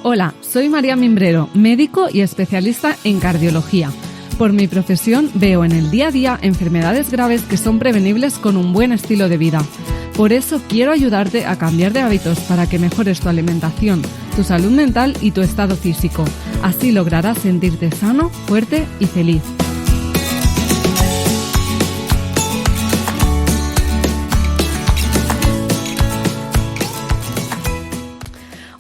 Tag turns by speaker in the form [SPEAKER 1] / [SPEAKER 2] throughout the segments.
[SPEAKER 1] Hola, soy María Mimbrero, médico y especialista en cardiología. Por mi profesión veo en el día a día enfermedades graves que son prevenibles con un buen estilo de vida. Por eso quiero ayudarte a cambiar de hábitos para que mejores tu alimentación, tu salud mental y tu estado físico. Así lograrás sentirte sano, fuerte y feliz.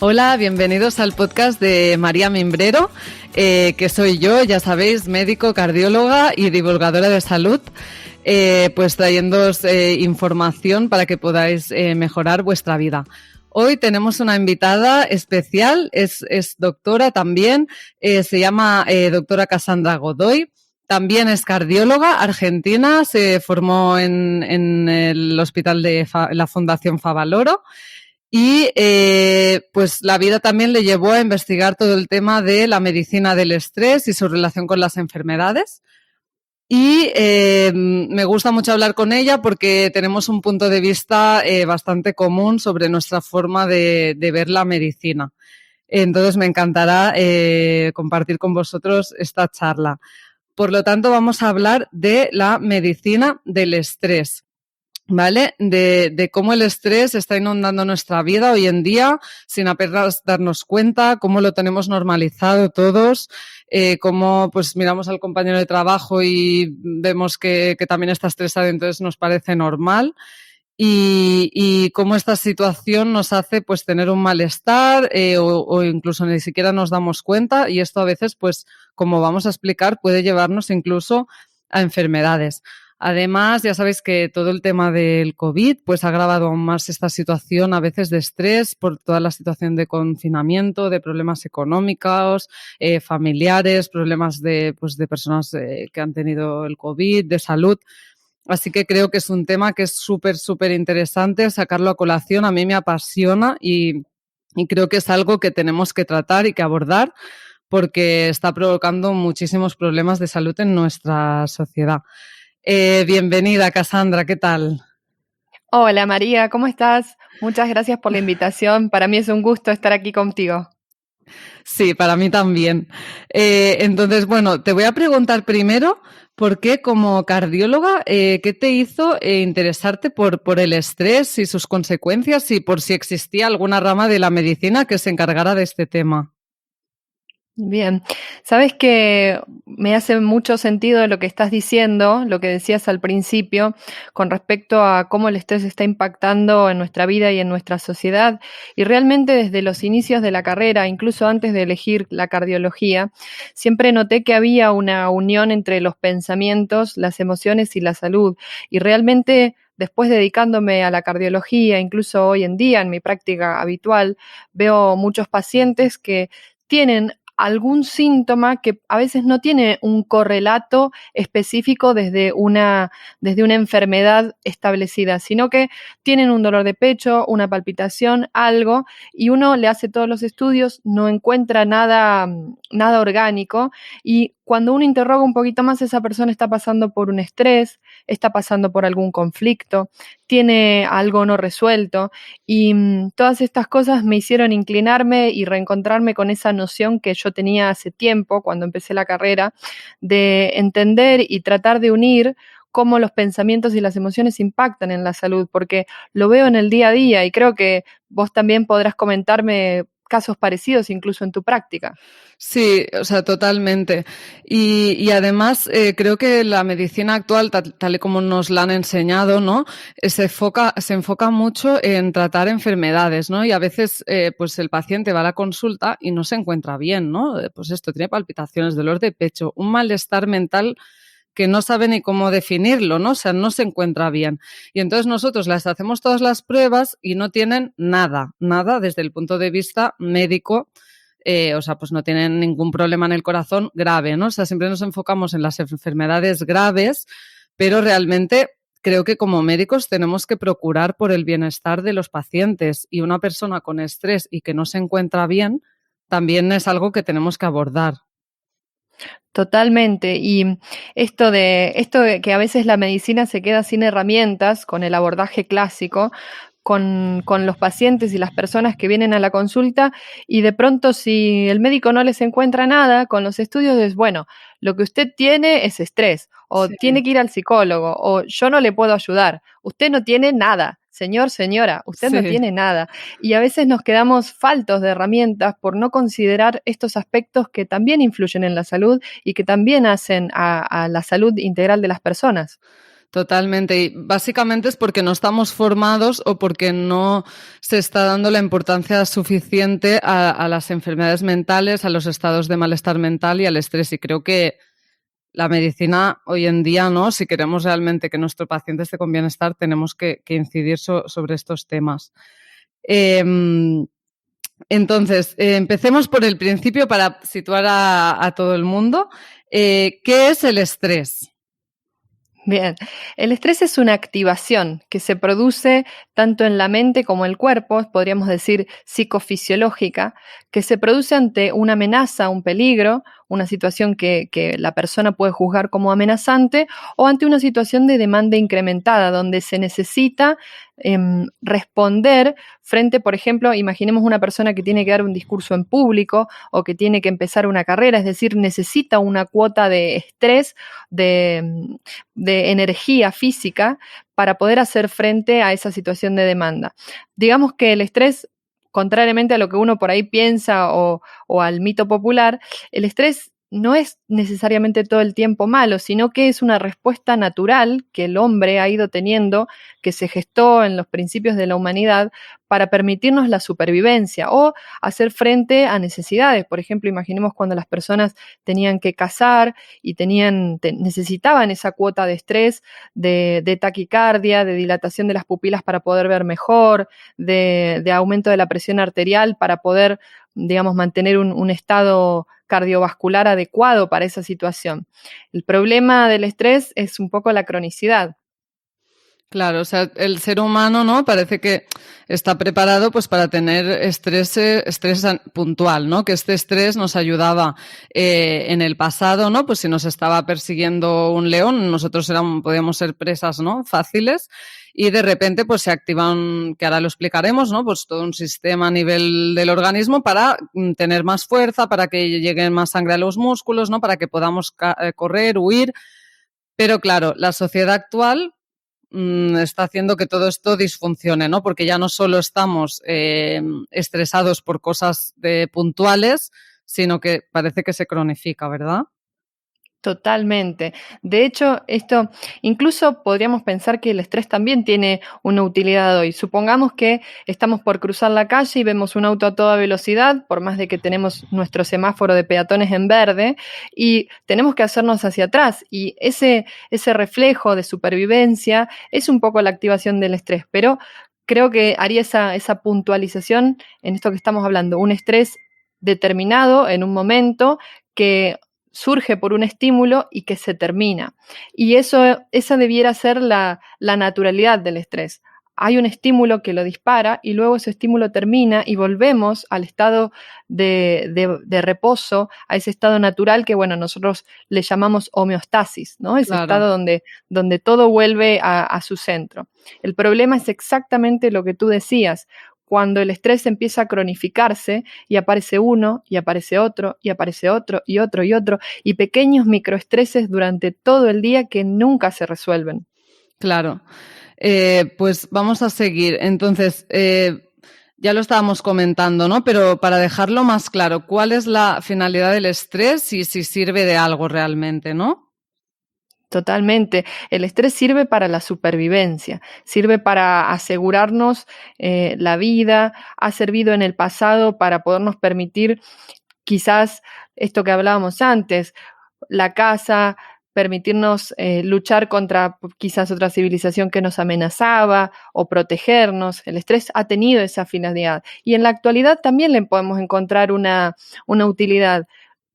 [SPEAKER 1] Hola, bienvenidos al podcast de María Mimbrero, que soy yo, ya sabéis, médico, cardióloga y divulgadora de salud, pues trayéndoos información para que podáis mejorar vuestra vida. Hoy tenemos una invitada especial, es doctora también, se llama doctora Cassandra Godoy. También es cardióloga argentina, se formó en el hospital de la Fundación Favaloro. Y pues la vida también le llevó a investigar todo el tema de la medicina del estrés y su relación con las enfermedades. Y me gusta mucho hablar con ella porque tenemos un punto de vista bastante común sobre nuestra forma de ver la medicina. Entonces me encantará compartir con vosotros esta charla. Por lo tanto, vamos a hablar de la medicina del estrés. ¿Vale? De cómo el estrés está inundando nuestra vida hoy en día sin apenas darnos cuenta, cómo lo tenemos normalizado todos, cómo pues miramos al compañero de trabajo y vemos que también está estresado, entonces nos parece normal. Y cómo esta situación nos hace pues tener un malestar o incluso ni siquiera nos damos cuenta, y esto a veces pues como vamos a explicar puede llevarnos incluso a enfermedades. Además, ya sabéis que todo el tema del COVID pues ha agravado aún más esta situación a veces de estrés por toda la situación de confinamiento, de problemas económicos, familiares, problemas de personas que han tenido el COVID, de salud. Así que creo que es un tema que es súper interesante sacarlo a colación. A mí me apasiona y creo que es algo que tenemos que tratar y que abordar porque está provocando muchísimos problemas de salud en nuestra sociedad. Bienvenida, Cassandra, ¿qué tal?
[SPEAKER 2] Hola María, ¿cómo estás? Muchas gracias por la invitación. Para mí es un gusto estar aquí contigo.
[SPEAKER 1] Sí, para mí también. Entonces, bueno, te voy a preguntar primero por qué como cardióloga, ¿qué te hizo interesarte por el estrés y sus consecuencias y por si existía alguna rama de la medicina que se encargara de este tema?
[SPEAKER 2] Bien, sabes que me hace mucho sentido lo que estás diciendo, lo que decías al principio, con respecto a cómo el estrés está impactando en nuestra vida y en nuestra sociedad. Y realmente desde los inicios de la carrera, incluso antes de elegir la cardiología, siempre noté que había una unión entre los pensamientos, las emociones y la salud. Y realmente después dedicándome a la cardiología, incluso hoy en día en mi práctica habitual, veo muchos pacientes que tienen algún síntoma que a veces no tiene un correlato específico desde una enfermedad establecida, sino que tienen un dolor de pecho, una palpitación, algo, y uno le hace todos los estudios, no encuentra nada orgánico, y cuando uno interroga un poquito más, esa persona está pasando por un estrés, está pasando por algún conflicto, tiene algo no resuelto, y todas estas cosas me hicieron inclinarme y reencontrarme con esa noción que yo tenía hace tiempo, cuando empecé la carrera, de entender y tratar de unir cómo los pensamientos y las emociones impactan en la salud, porque lo veo en el día a día y creo que vos también podrás comentarme casos parecidos incluso en tu práctica.
[SPEAKER 1] Sí, o sea, totalmente. Y además creo que la medicina actual, tal y como nos la han enseñado, ¿no? Se enfoca mucho en tratar enfermedades, ¿no? Y a veces pues el paciente va a la consulta y no se encuentra bien, ¿no? Pues esto, tiene palpitaciones, dolor de pecho, un malestar mental que no sabe ni cómo definirlo, ¿no? O sea, no se encuentra bien. Y entonces nosotros les hacemos todas las pruebas y no tienen nada desde el punto de vista médico. O sea, pues no tienen ningún problema en el corazón grave, ¿no? O sea, siempre nos enfocamos en las enfermedades graves, pero realmente creo que como médicos tenemos que procurar por el bienestar de los pacientes, y una persona con estrés y que no se encuentra bien también es algo que tenemos que abordar.
[SPEAKER 2] Totalmente. Y esto de que a veces la medicina se queda sin herramientas con el abordaje clásico, con los pacientes y las personas que vienen a la consulta, y de pronto si el médico no les encuentra nada con los estudios es, bueno, lo que usted tiene es estrés, o
[SPEAKER 1] Sí,
[SPEAKER 2] tiene que ir al psicólogo, o yo no le puedo ayudar, usted no tiene nada. Señor, señora, usted no
[SPEAKER 1] sí.
[SPEAKER 2] tiene nada. Y a veces nos quedamos faltos de herramientas por no considerar estos aspectos que también influyen en la salud y que también hacen a la salud integral de las personas.
[SPEAKER 1] Totalmente. Y básicamente es porque no estamos formados o porque no se está dando la importancia suficiente a las enfermedades mentales, a los estados de malestar mental y al estrés. Y creo que la medicina hoy en día, ¿no? Si queremos realmente que nuestro paciente esté con bienestar, tenemos que incidir sobre estos temas. Entonces, empecemos por el principio para situar a todo el mundo. ¿Qué es el estrés?
[SPEAKER 2] Bien, el estrés es una activación que se produce tanto en la mente como en el cuerpo, podríamos decir psicofisiológica, que se produce ante una amenaza, un peligro, una situación que la persona puede juzgar como amenazante, o ante una situación de demanda incrementada, donde se necesita responder frente, por ejemplo, imaginemos una persona que tiene que dar un discurso en público o que tiene que empezar una carrera, es decir, necesita una cuota de estrés, de energía física para poder hacer frente a esa situación de demanda. Digamos que el estrés, contrariamente a lo que uno por ahí piensa o al mito popular, el estrés no es necesariamente todo el tiempo malo, sino que es una respuesta natural que el hombre ha ido teniendo, que se gestó en los principios de la humanidad para permitirnos la supervivencia o hacer frente a necesidades. Por ejemplo, imaginemos cuando las personas tenían que cazar y necesitaban esa cuota de estrés, de taquicardia, de dilatación de las pupilas para poder ver mejor, de aumento de la presión arterial para poder, digamos, mantener un estado cardiovascular adecuado para esa situación. El problema del estrés es un poco la cronicidad.
[SPEAKER 1] Claro, o sea, el ser humano, ¿no? Parece que está preparado pues para tener estrés puntual, ¿no? Que este estrés nos ayudaba en el pasado, ¿no? Pues si nos estaba persiguiendo un león, nosotros podíamos ser presas, ¿no? Fáciles. Y de repente pues se activa que ahora lo explicaremos, ¿no? Pues todo un sistema a nivel del organismo para tener más fuerza, para que llegue más sangre a los músculos, ¿no? Para que podamos correr, huir. Pero claro, la sociedad actual está haciendo que todo esto disfuncione, ¿no? Porque ya no solo estamos estresados por cosas puntuales, sino que parece que se cronifica, ¿verdad?
[SPEAKER 2] Totalmente. De hecho, esto incluso podríamos pensar que el estrés también tiene una utilidad hoy. Supongamos que estamos por cruzar la calle y vemos un auto a toda velocidad, por más de que tenemos nuestro semáforo de peatones en verde, y tenemos que hacernos hacia atrás. Y ese reflejo de supervivencia es un poco la activación del estrés, pero creo que haría esa puntualización en esto que estamos hablando, un estrés determinado en un momento que surge por un estímulo y que se termina. Y esa debiera ser la naturalidad del estrés. Hay un estímulo que lo dispara y luego ese estímulo termina y volvemos al estado de reposo, a ese estado natural que, bueno, nosotros le llamamos homeostasis, ¿no? Ese
[SPEAKER 1] Claro.
[SPEAKER 2] estado donde todo vuelve a su centro. El problema es exactamente lo que tú decías. Cuando el estrés empieza a cronificarse y aparece uno, y aparece otro, y aparece otro, y otro, y otro, y pequeños microestreses durante todo el día que nunca se resuelven.
[SPEAKER 1] Claro. Pues vamos a seguir. Entonces, ya lo estábamos comentando, ¿no? Pero para dejarlo más claro, ¿cuál es la finalidad del estrés y si sirve de algo realmente, ¿no?
[SPEAKER 2] Totalmente. El estrés sirve para la supervivencia, sirve para asegurarnos la vida, ha servido en el pasado para podernos permitir quizás esto que hablábamos antes, la caza, permitirnos luchar contra quizás otra civilización que nos amenazaba o protegernos. El estrés ha tenido esa finalidad y en la actualidad también le podemos encontrar una utilidad.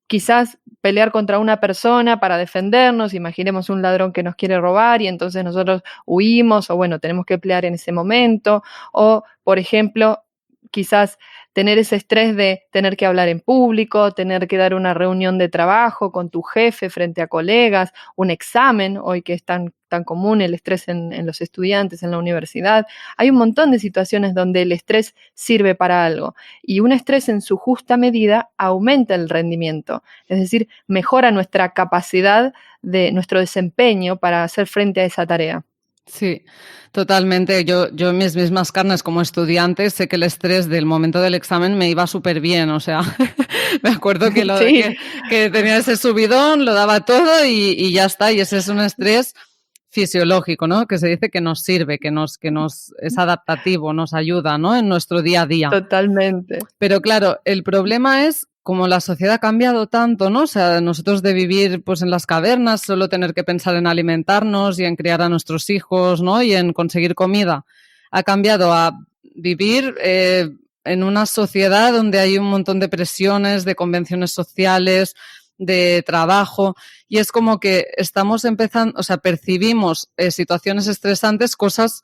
[SPEAKER 2] Quizás pelear contra una persona para defendernos, imaginemos un ladrón que nos quiere robar y entonces nosotros huimos o bueno, tenemos que pelear en ese momento, o por ejemplo, quizás tener ese estrés de tener que hablar en público, tener que dar una reunión de trabajo con tu jefe frente a colegas, un examen, hoy que es tan común el estrés en los estudiantes en la universidad. Hay un montón de situaciones donde el estrés sirve para algo y un estrés en su justa medida aumenta el rendimiento, es decir, mejora nuestra capacidad de nuestro desempeño para hacer frente a esa tarea.
[SPEAKER 1] Sí, totalmente. Yo en mis mismas carnes como estudiante sé que el estrés del momento del examen me iba súper bien. O sea, me acuerdo que,
[SPEAKER 2] Sí.
[SPEAKER 1] que tenía ese subidón, lo daba todo y ya está. Y ese es un estrés fisiológico, ¿no? Que se dice que nos sirve, que nos es adaptativo, nos ayuda, ¿no? En nuestro día a día.
[SPEAKER 2] Totalmente.
[SPEAKER 1] Pero claro, el problema es como la sociedad ha cambiado tanto, ¿no? O sea, nosotros de vivir pues en las cavernas, solo tener que pensar en alimentarnos y en criar a nuestros hijos, ¿no? Y en conseguir comida, ha cambiado a vivir en una sociedad donde hay un montón de presiones, de convenciones sociales, de trabajo, y es como que estamos empezando, o sea, percibimos situaciones estresantes, cosas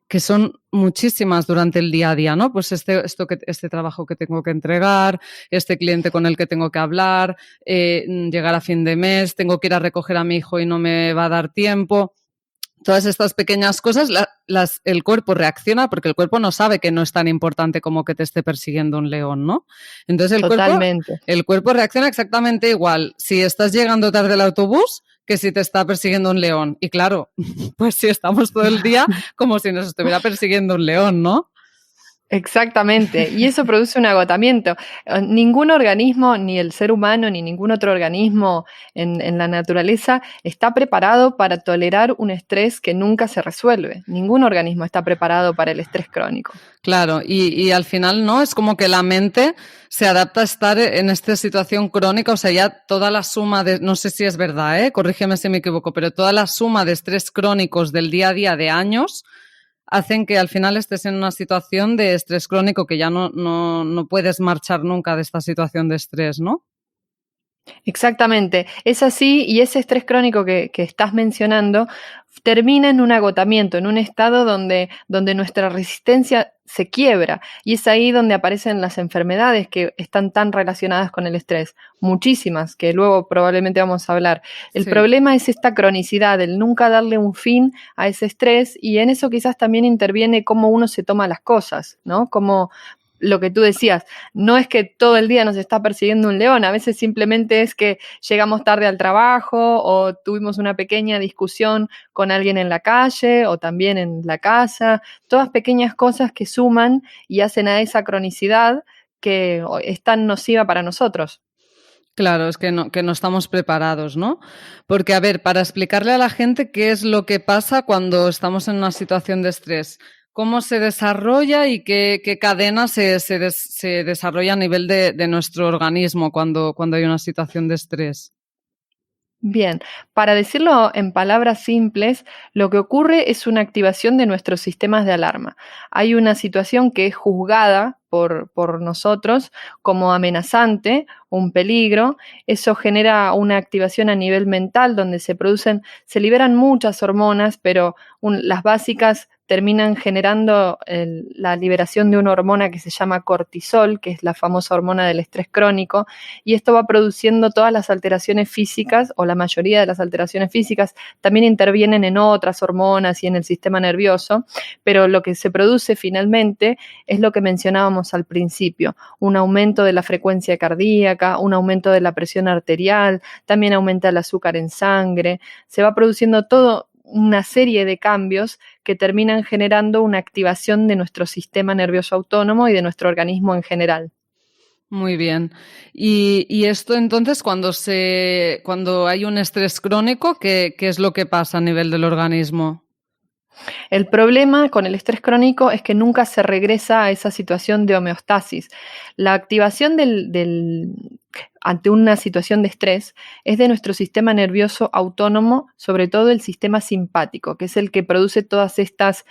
[SPEAKER 1] que son muchísimas durante el día a día, ¿no? Pues este trabajo que tengo que entregar, este cliente con el que tengo que hablar, llegar a fin de mes, tengo que ir a recoger a mi hijo y no me va a dar tiempo. Todas estas pequeñas cosas, el cuerpo reacciona porque el cuerpo no sabe que no es tan importante como que te esté persiguiendo un león, ¿no? Entonces el cuerpo reacciona exactamente igual si estás llegando tarde al autobús que si te está persiguiendo un león. Y claro, pues si estamos todo el día como si nos estuviera persiguiendo un león, ¿no?
[SPEAKER 2] Exactamente, y eso produce un agotamiento. Ningún organismo, ni el ser humano, ni ningún otro organismo en la naturaleza está preparado para tolerar un estrés que nunca se resuelve. Ningún organismo está preparado para el estrés crónico.
[SPEAKER 1] Claro, y al final, ¿no? Es como que la mente se adapta a estar en esta situación crónica, o sea, ya toda la suma de, no sé si es verdad, corrígeme si me equivoco, pero toda la suma de estrés crónicos del día a día de años hacen que al final estés en una situación de estrés crónico que ya no puedes marchar nunca de esta situación de estrés, ¿no?
[SPEAKER 2] Exactamente, es así y ese estrés crónico que estás mencionando termina en un agotamiento, en un estado donde nuestra resistencia se quiebra y es ahí donde aparecen las enfermedades que están tan relacionadas con el estrés, muchísimas, que luego probablemente vamos a hablar. El problema es esta cronicidad, el nunca darle un fin a ese estrés y en eso quizás también interviene cómo uno se toma las cosas, ¿no? Como lo que tú decías, no es que todo el día nos está persiguiendo un león, a veces simplemente es que llegamos tarde al trabajo o tuvimos una pequeña discusión con alguien en la calle o también en la casa, todas pequeñas cosas que suman y hacen a esa cronicidad que es tan nociva para nosotros.
[SPEAKER 1] Claro, es que no estamos preparados, ¿no? Porque, a ver, para explicarle a la gente qué es lo que pasa cuando estamos en una situación de estrés, cómo se desarrolla y qué cadena se desarrolla a nivel de nuestro organismo cuando hay una situación de estrés.
[SPEAKER 2] Bien, para decirlo en palabras simples, lo que ocurre es una activación de nuestros sistemas de alarma. Hay una situación que es juzgada por nosotros como amenazante, un peligro. Eso genera una activación a nivel mental donde se liberan muchas hormonas, pero las básicas terminan generando la liberación de una hormona que se llama cortisol, que es la famosa hormona del estrés crónico, y esto va produciendo todas las alteraciones físicas, o la mayoría de las alteraciones físicas, también intervienen en otras hormonas y en el sistema nervioso, pero lo que se produce finalmente es lo que mencionábamos al principio, un aumento de la frecuencia cardíaca, un aumento de la presión arterial, también aumenta el azúcar en sangre, se va produciendo todo una serie de cambios que terminan generando una activación de nuestro sistema nervioso autónomo y de nuestro organismo en general.
[SPEAKER 1] Muy bien. Y esto entonces, cuando hay un estrés crónico, ¿qué es lo que pasa a nivel del organismo?
[SPEAKER 2] El problema con el estrés crónico es que nunca se regresa a esa situación de homeostasis. La activación ante una situación de estrés es de nuestro sistema nervioso autónomo, sobre todo el sistema simpático, que es el que produce todos estos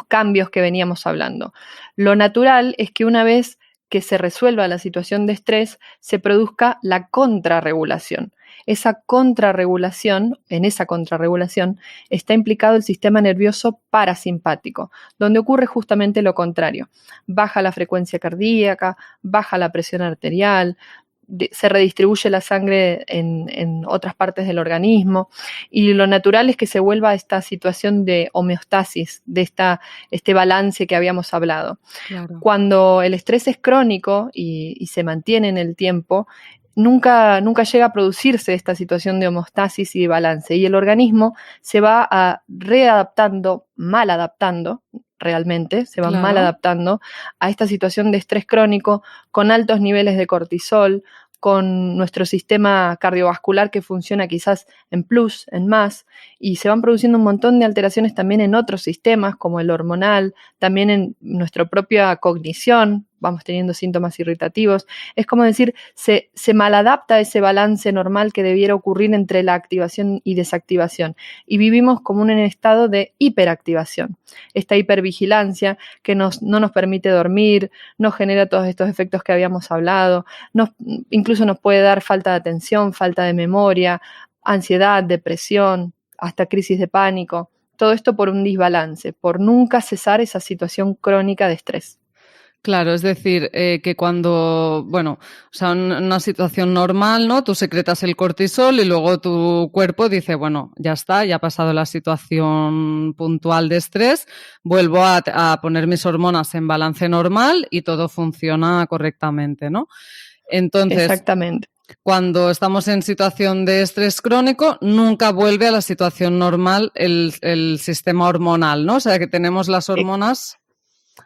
[SPEAKER 2] cambios que veníamos hablando. Lo natural es que una vez que se resuelva la situación de estrés, se produzca la contrarregulación. en esa contrarregulación está implicado el sistema nervioso parasimpático, donde ocurre justamente lo contrario. Baja la frecuencia cardíaca, baja la presión arterial, se redistribuye la sangre en otras partes del organismo, y lo natural es que se vuelva esta situación de homeostasis, de este balance que habíamos hablado.
[SPEAKER 1] Claro.
[SPEAKER 2] Cuando el estrés es crónico y se mantiene en el tiempo, nunca llega a producirse esta situación de homeostasis y de balance, y el organismo se va readaptando, mal adaptando, realmente, se va mal adaptando a esta situación de estrés crónico, con altos niveles de cortisol, con nuestro sistema cardiovascular que funciona quizás en plus, en más, y se van produciendo un montón de alteraciones también en otros sistemas, como el hormonal, también en nuestra propia cognición, vamos teniendo síntomas irritativos. Es como decir, se maladapta ese balance normal que debiera ocurrir entre la activación y desactivación, y vivimos como en un estado de hiperactivación. Esta hipervigilancia que no nos permite dormir, nos genera todos estos efectos que habíamos hablado, incluso nos puede dar falta de atención, falta de memoria, ansiedad, depresión, hasta crisis de pánico. Todo esto por un desbalance, por nunca cesar esa situación crónica de estrés.
[SPEAKER 1] Claro, es decir, que cuando, bueno, o sea, en una situación normal, ¿no? Tú secretas el cortisol y luego tu cuerpo dice, bueno, ya está, ya ha pasado la situación puntual de estrés, vuelvo a poner mis hormonas en balance normal y todo funciona correctamente, ¿no? Entonces,
[SPEAKER 2] exactamente.
[SPEAKER 1] Cuando estamos en situación de estrés crónico, nunca vuelve a la situación normal el sistema hormonal, ¿no? O sea, que tenemos las hormonas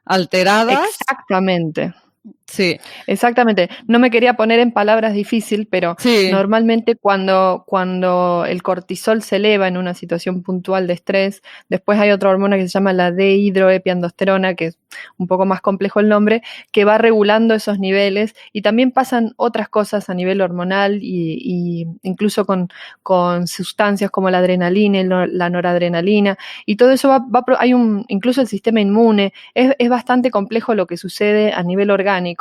[SPEAKER 1] alteradas.
[SPEAKER 2] Exactamente.
[SPEAKER 1] Sí.
[SPEAKER 2] Exactamente. No me quería poner en palabras difíciles, pero
[SPEAKER 1] sí.
[SPEAKER 2] Normalmente cuando el cortisol se eleva en una situación puntual de estrés, después hay otra hormona que se llama la dehidroepiandrosterona, que es un poco más complejo el nombre, que va regulando esos niveles, y también pasan otras cosas a nivel hormonal y incluso con sustancias como la adrenalina y la noradrenalina, y todo eso hay incluso el sistema inmune. Es bastante complejo lo que sucede a nivel orgánico,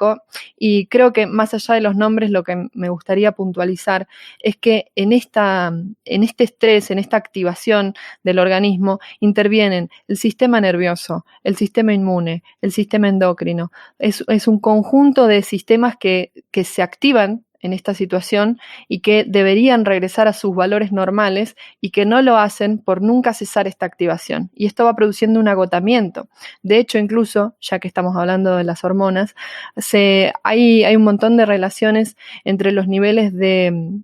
[SPEAKER 2] y creo que más allá de los nombres, lo que me gustaría puntualizar es que en este estrés, en esta activación del organismo, intervienen el sistema nervioso, el sistema inmune, el sistema endocrino. Es un conjunto de sistemas que se activan en esta situación y que deberían regresar a sus valores normales, y que no lo hacen por nunca cesar esta activación. Y esto va produciendo un agotamiento. De hecho, incluso, ya que estamos hablando de las hormonas, hay un montón de relaciones entre los niveles de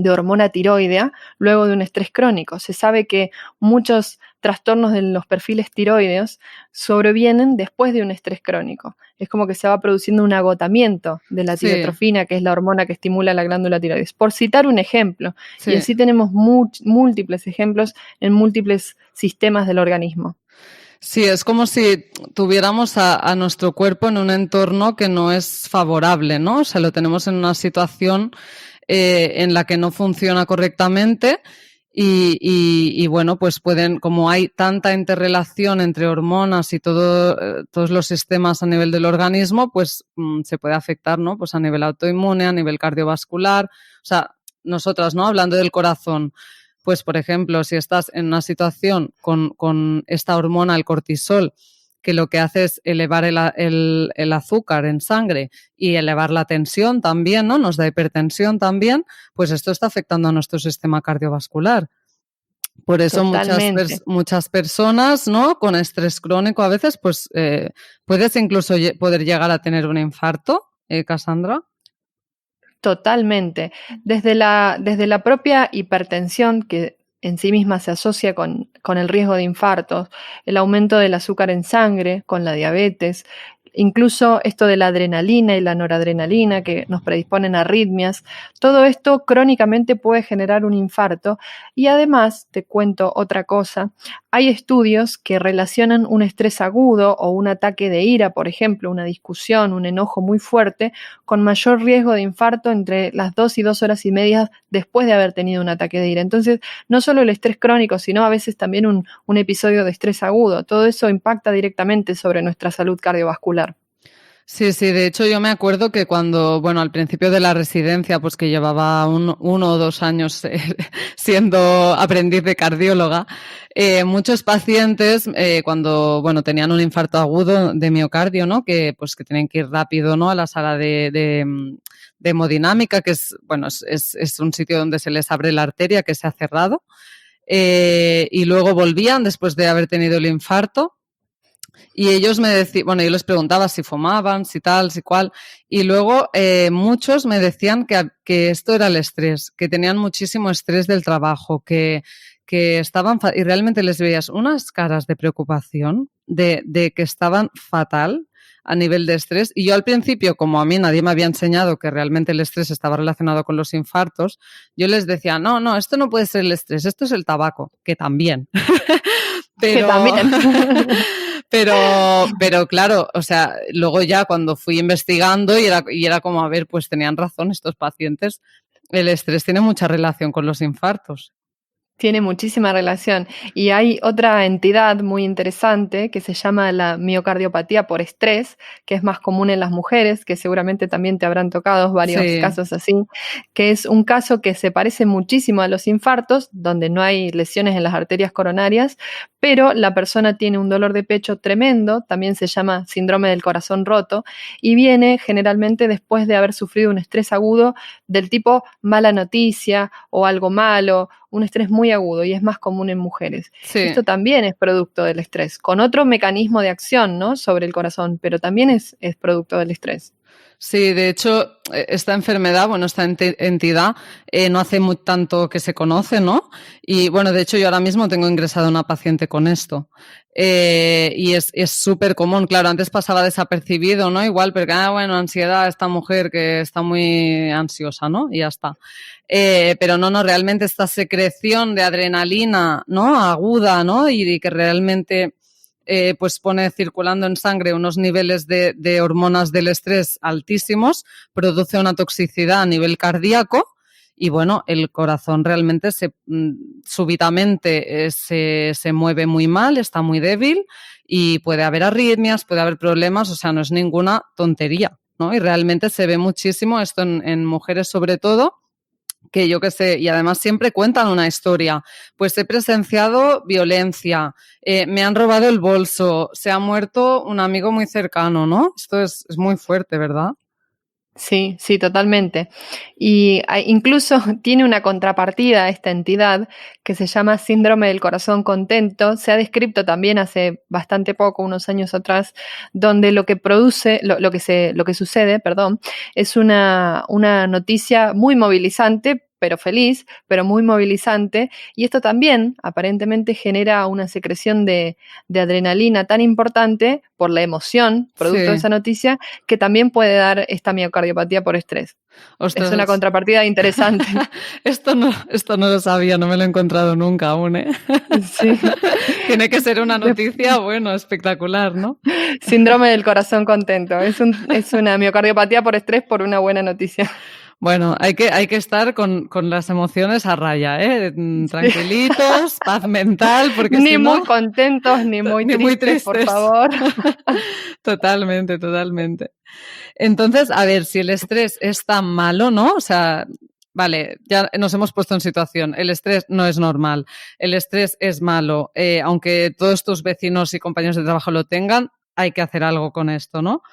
[SPEAKER 2] hormona tiroidea luego de un estrés crónico. Se sabe que muchos trastornos de los perfiles tiroideos sobrevienen después de un estrés crónico. Es como que se va produciendo un agotamiento de la tirotrofina, que es la hormona que estimula la glándula tiroides, por citar un ejemplo. Sí. Y así tenemos múltiples ejemplos en múltiples sistemas del organismo.
[SPEAKER 1] Sí, es como si tuviéramos a nuestro cuerpo en un entorno que no es favorable, ¿no? O sea, lo tenemos en una situación en la que no funciona correctamente y bueno, pues como hay tanta interrelación entre hormonas y todos los sistemas a nivel del organismo, pues se puede afectar, ¿no? Pues a nivel autoinmune, a nivel cardiovascular. O sea, nosotras, ¿no? Hablando del corazón, pues por ejemplo, si estás en una situación con esta hormona, el cortisol, que lo que hace es elevar el azúcar en sangre y elevar la tensión también, ¿no? Nos da hipertensión también, pues esto está afectando a nuestro sistema cardiovascular. Por eso muchas personas, ¿no? Con estrés crónico a veces, pues puedes incluso poder llegar a tener un infarto, Cassandra.
[SPEAKER 2] Totalmente. Desde la propia hipertensión, que en sí misma se asocia con el riesgo de infartos, el aumento del azúcar en sangre, con la diabetes, incluso esto de la adrenalina y la noradrenalina que nos predisponen a arritmias, todo esto crónicamente puede generar un infarto. Y además, te cuento otra cosa, hay estudios que relacionan un estrés agudo o un ataque de ira, por ejemplo, una discusión, un enojo muy fuerte, con mayor riesgo de infarto entre las 2 y 2 horas y media después de haber tenido un ataque de ira. Entonces, no solo el estrés crónico, sino a veces también un episodio de estrés agudo. Todo eso impacta directamente sobre nuestra salud cardiovascular.
[SPEAKER 1] Sí, sí, de hecho yo me acuerdo que cuando, bueno, al principio de la residencia, pues que llevaba 1 o 2 años siendo aprendiz de cardióloga, muchos pacientes cuando, bueno, tenían un infarto agudo de miocardio, ¿no? Que pues que tenían que ir rápido, ¿no? A la sala de hemodinámica, que es, bueno, es un sitio donde se les abre la arteria que se ha cerrado, y luego volvían después de haber tenido el infarto. Y ellos me decían, bueno, yo les preguntaba si fumaban, si tal, si cual, y luego muchos me decían que esto era el estrés, que tenían muchísimo estrés del trabajo, que estaban, y realmente les veías unas caras de preocupación, de que estaban fatal a nivel de estrés. Y yo al principio, como a mí nadie me había enseñado que realmente el estrés estaba relacionado con los infartos, yo les decía, no, no, esto no puede ser el estrés, esto es el tabaco, que también.
[SPEAKER 2] Que
[SPEAKER 1] Pero,
[SPEAKER 2] también.
[SPEAKER 1] pero claro, o sea, luego ya cuando fui investigando y era como, a ver, pues tenían razón estos pacientes, el estrés tiene mucha relación con los infartos.
[SPEAKER 2] Tiene muchísima relación. Y hay otra entidad muy interesante que se llama la miocardiopatía por estrés, que es más común en las mujeres, que seguramente también te habrán tocado varios
[SPEAKER 1] Sí,
[SPEAKER 2] casos así, que es un caso que se parece muchísimo a los infartos, donde no hay lesiones en las arterias coronarias, pero la persona tiene un dolor de pecho tremendo, también se llama síndrome del corazón roto, y viene generalmente después de haber sufrido un estrés agudo del tipo mala noticia o algo malo, un estrés muy agudo y es más común en mujeres. Y
[SPEAKER 1] sí.
[SPEAKER 2] esto también es producto del estrés, con otro mecanismo de acción, ¿no? Sobre el corazón, pero también es producto del estrés.
[SPEAKER 1] Sí, de hecho, esta enfermedad, bueno, esta entidad no hace muy tanto que se conoce, ¿no? Y bueno, de hecho, yo ahora mismo tengo ingresada una paciente con esto. Y es súper común, claro, antes pasaba desapercibido, ¿no? Igual, porque, bueno, ansiedad, esta mujer que está muy ansiosa, ¿no? Y ya está. Pero no, no, realmente esta secreción de adrenalina, ¿no? Aguda, ¿no? Y que realmente pues pone circulando en sangre unos niveles de hormonas del estrés altísimos, produce una toxicidad a nivel cardíaco y bueno, el corazón realmente súbitamente se mueve muy mal, está muy débil y puede haber arritmias, puede haber problemas, o sea, no es ninguna tontería, ¿no? Y realmente se ve muchísimo esto en mujeres sobre todo, que yo qué sé, y además siempre cuentan una historia. Pues he presenciado violencia, me han robado el bolso, se ha muerto un amigo muy cercano, ¿no? Esto es muy fuerte, ¿verdad?
[SPEAKER 2] Sí, sí, totalmente. Y incluso tiene una contrapartida esta entidad que se llama síndrome del corazón contento. Se ha descrito también hace bastante poco, unos años atrás, donde lo que produce, lo que sucede, perdón, es una noticia muy movilizante, pero feliz, pero muy movilizante. Y esto también aparentemente genera una secreción de adrenalina tan importante por la emoción, producto de
[SPEAKER 1] Sí.
[SPEAKER 2] esa noticia, que también puede dar esta miocardiopatía por estrés. Es una
[SPEAKER 1] Ostras,
[SPEAKER 2] contrapartida interesante.
[SPEAKER 1] esto no lo sabía, no me lo he encontrado nunca aún, ¿eh?
[SPEAKER 2] Sí.
[SPEAKER 1] Tiene que ser una noticia, bueno, espectacular, ¿no?
[SPEAKER 2] Síndrome del corazón contento. Es una miocardiopatía por estrés por una buena noticia.
[SPEAKER 1] Bueno, hay que estar con las emociones a raya, ¿eh?
[SPEAKER 2] Sí.
[SPEAKER 1] Tranquilitos, paz mental, porque
[SPEAKER 2] Ni
[SPEAKER 1] si no,
[SPEAKER 2] muy contentos, ni muy
[SPEAKER 1] ni muy
[SPEAKER 2] tristes, por
[SPEAKER 1] tristes.
[SPEAKER 2] favor.
[SPEAKER 1] Totalmente, totalmente. Entonces, a ver, si el estrés es tan malo, ¿no? O sea, vale, ya nos hemos puesto en situación. El estrés no es normal. El estrés es malo. Aunque todos tus vecinos y compañeros de trabajo lo tengan, hay que hacer algo con esto, ¿no?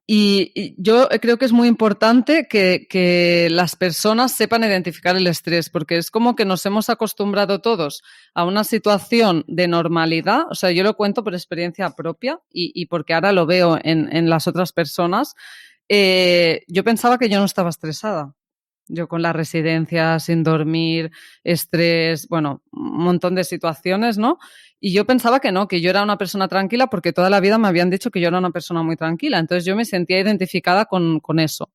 [SPEAKER 1] Y yo creo que es muy importante que las personas sepan identificar el estrés, porque es como que nos hemos acostumbrado todos a una situación de normalidad. O sea, yo lo cuento por experiencia propia y porque ahora lo veo en las otras personas. Yo pensaba que yo no estaba estresada. Yo con la residencia, sin dormir, estrés, bueno, un montón de situaciones, ¿no? Y yo pensaba que no, que yo era una persona tranquila porque toda la vida me habían dicho que yo era una persona muy tranquila. Entonces yo me sentía identificada con eso.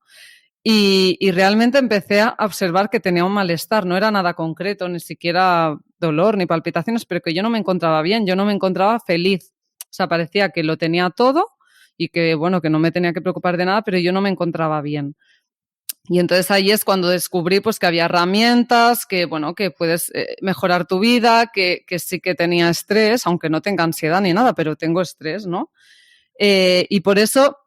[SPEAKER 1] Y realmente empecé a observar que tenía un malestar. No era nada concreto, ni siquiera dolor ni palpitaciones, pero que yo no me encontraba bien, yo no me encontraba feliz. O sea, parecía que lo tenía todo y que, bueno, que no me tenía que preocupar de nada, pero yo no me encontraba bien. Y entonces ahí es cuando descubrí pues que había herramientas, que bueno, que puedes mejorar tu vida, que sí que tenía estrés, aunque no tenga ansiedad ni nada, pero tengo estrés, ¿no? Y por eso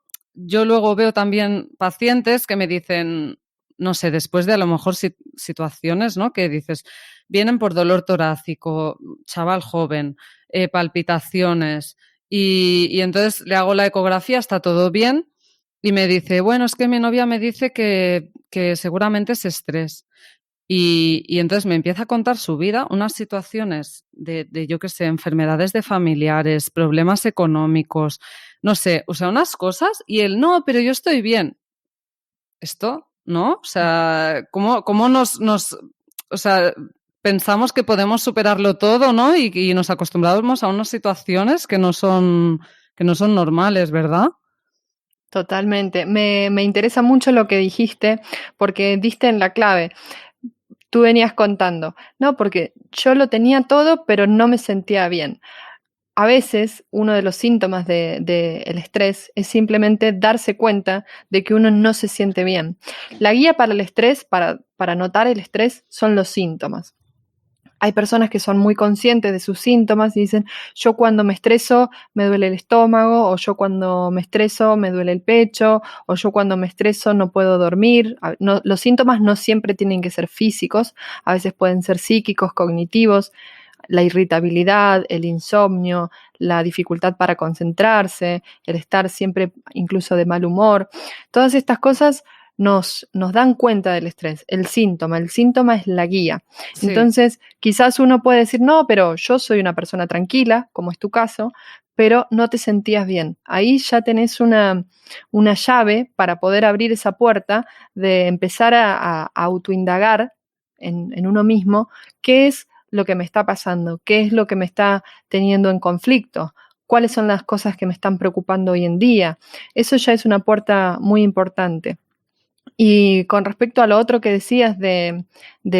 [SPEAKER 1] yo luego veo también pacientes que me dicen, no sé, después de a lo mejor situaciones, ¿no? Que dices, vienen por dolor torácico, chaval joven, palpitaciones, y entonces le hago la ecografía, está todo bien, y me dice, bueno, es que mi novia me dice que seguramente es estrés. Y entonces me empieza a contar su vida, unas situaciones de yo qué sé, enfermedades de familiares, problemas económicos, no sé, o sea, unas cosas, y él, no, pero yo estoy bien. ¿Esto? ¿No? O sea, ¿cómo o sea, pensamos que podemos superarlo todo, ¿no? Y nos acostumbramos a unas situaciones que no son normales, ¿verdad?
[SPEAKER 2] Totalmente. Me interesa mucho lo que dijiste porque diste en la clave. Tú venías contando, no, porque yo lo tenía todo, pero no me sentía bien. A veces uno de los síntomas del estrés es simplemente darse cuenta de que uno no se siente bien. La guía para el estrés, para notar el estrés, son los síntomas. Hay personas que son muy conscientes de sus síntomas y dicen, yo cuando me estreso me duele el estómago, o yo cuando me estreso me duele el pecho, o yo cuando me estreso no puedo dormir. No, los síntomas no siempre tienen que ser físicos, a veces pueden ser psíquicos, cognitivos, la irritabilidad, el insomnio, la dificultad para concentrarse, el estar siempre incluso de mal humor. Todas estas cosas nos dan cuenta del estrés, el síntoma es la guía.
[SPEAKER 1] Sí.
[SPEAKER 2] Entonces, quizás uno puede decir, no, pero yo soy una persona tranquila, como es tu caso, pero no te sentías bien. Ahí ya tenés una llave para poder abrir esa puerta de empezar a autoindagar en uno mismo qué es lo que me está pasando, qué es lo que me está teniendo en conflicto, cuáles son las cosas que me están preocupando hoy en día. Eso ya es una puerta muy importante. Y con respecto a lo otro que decías de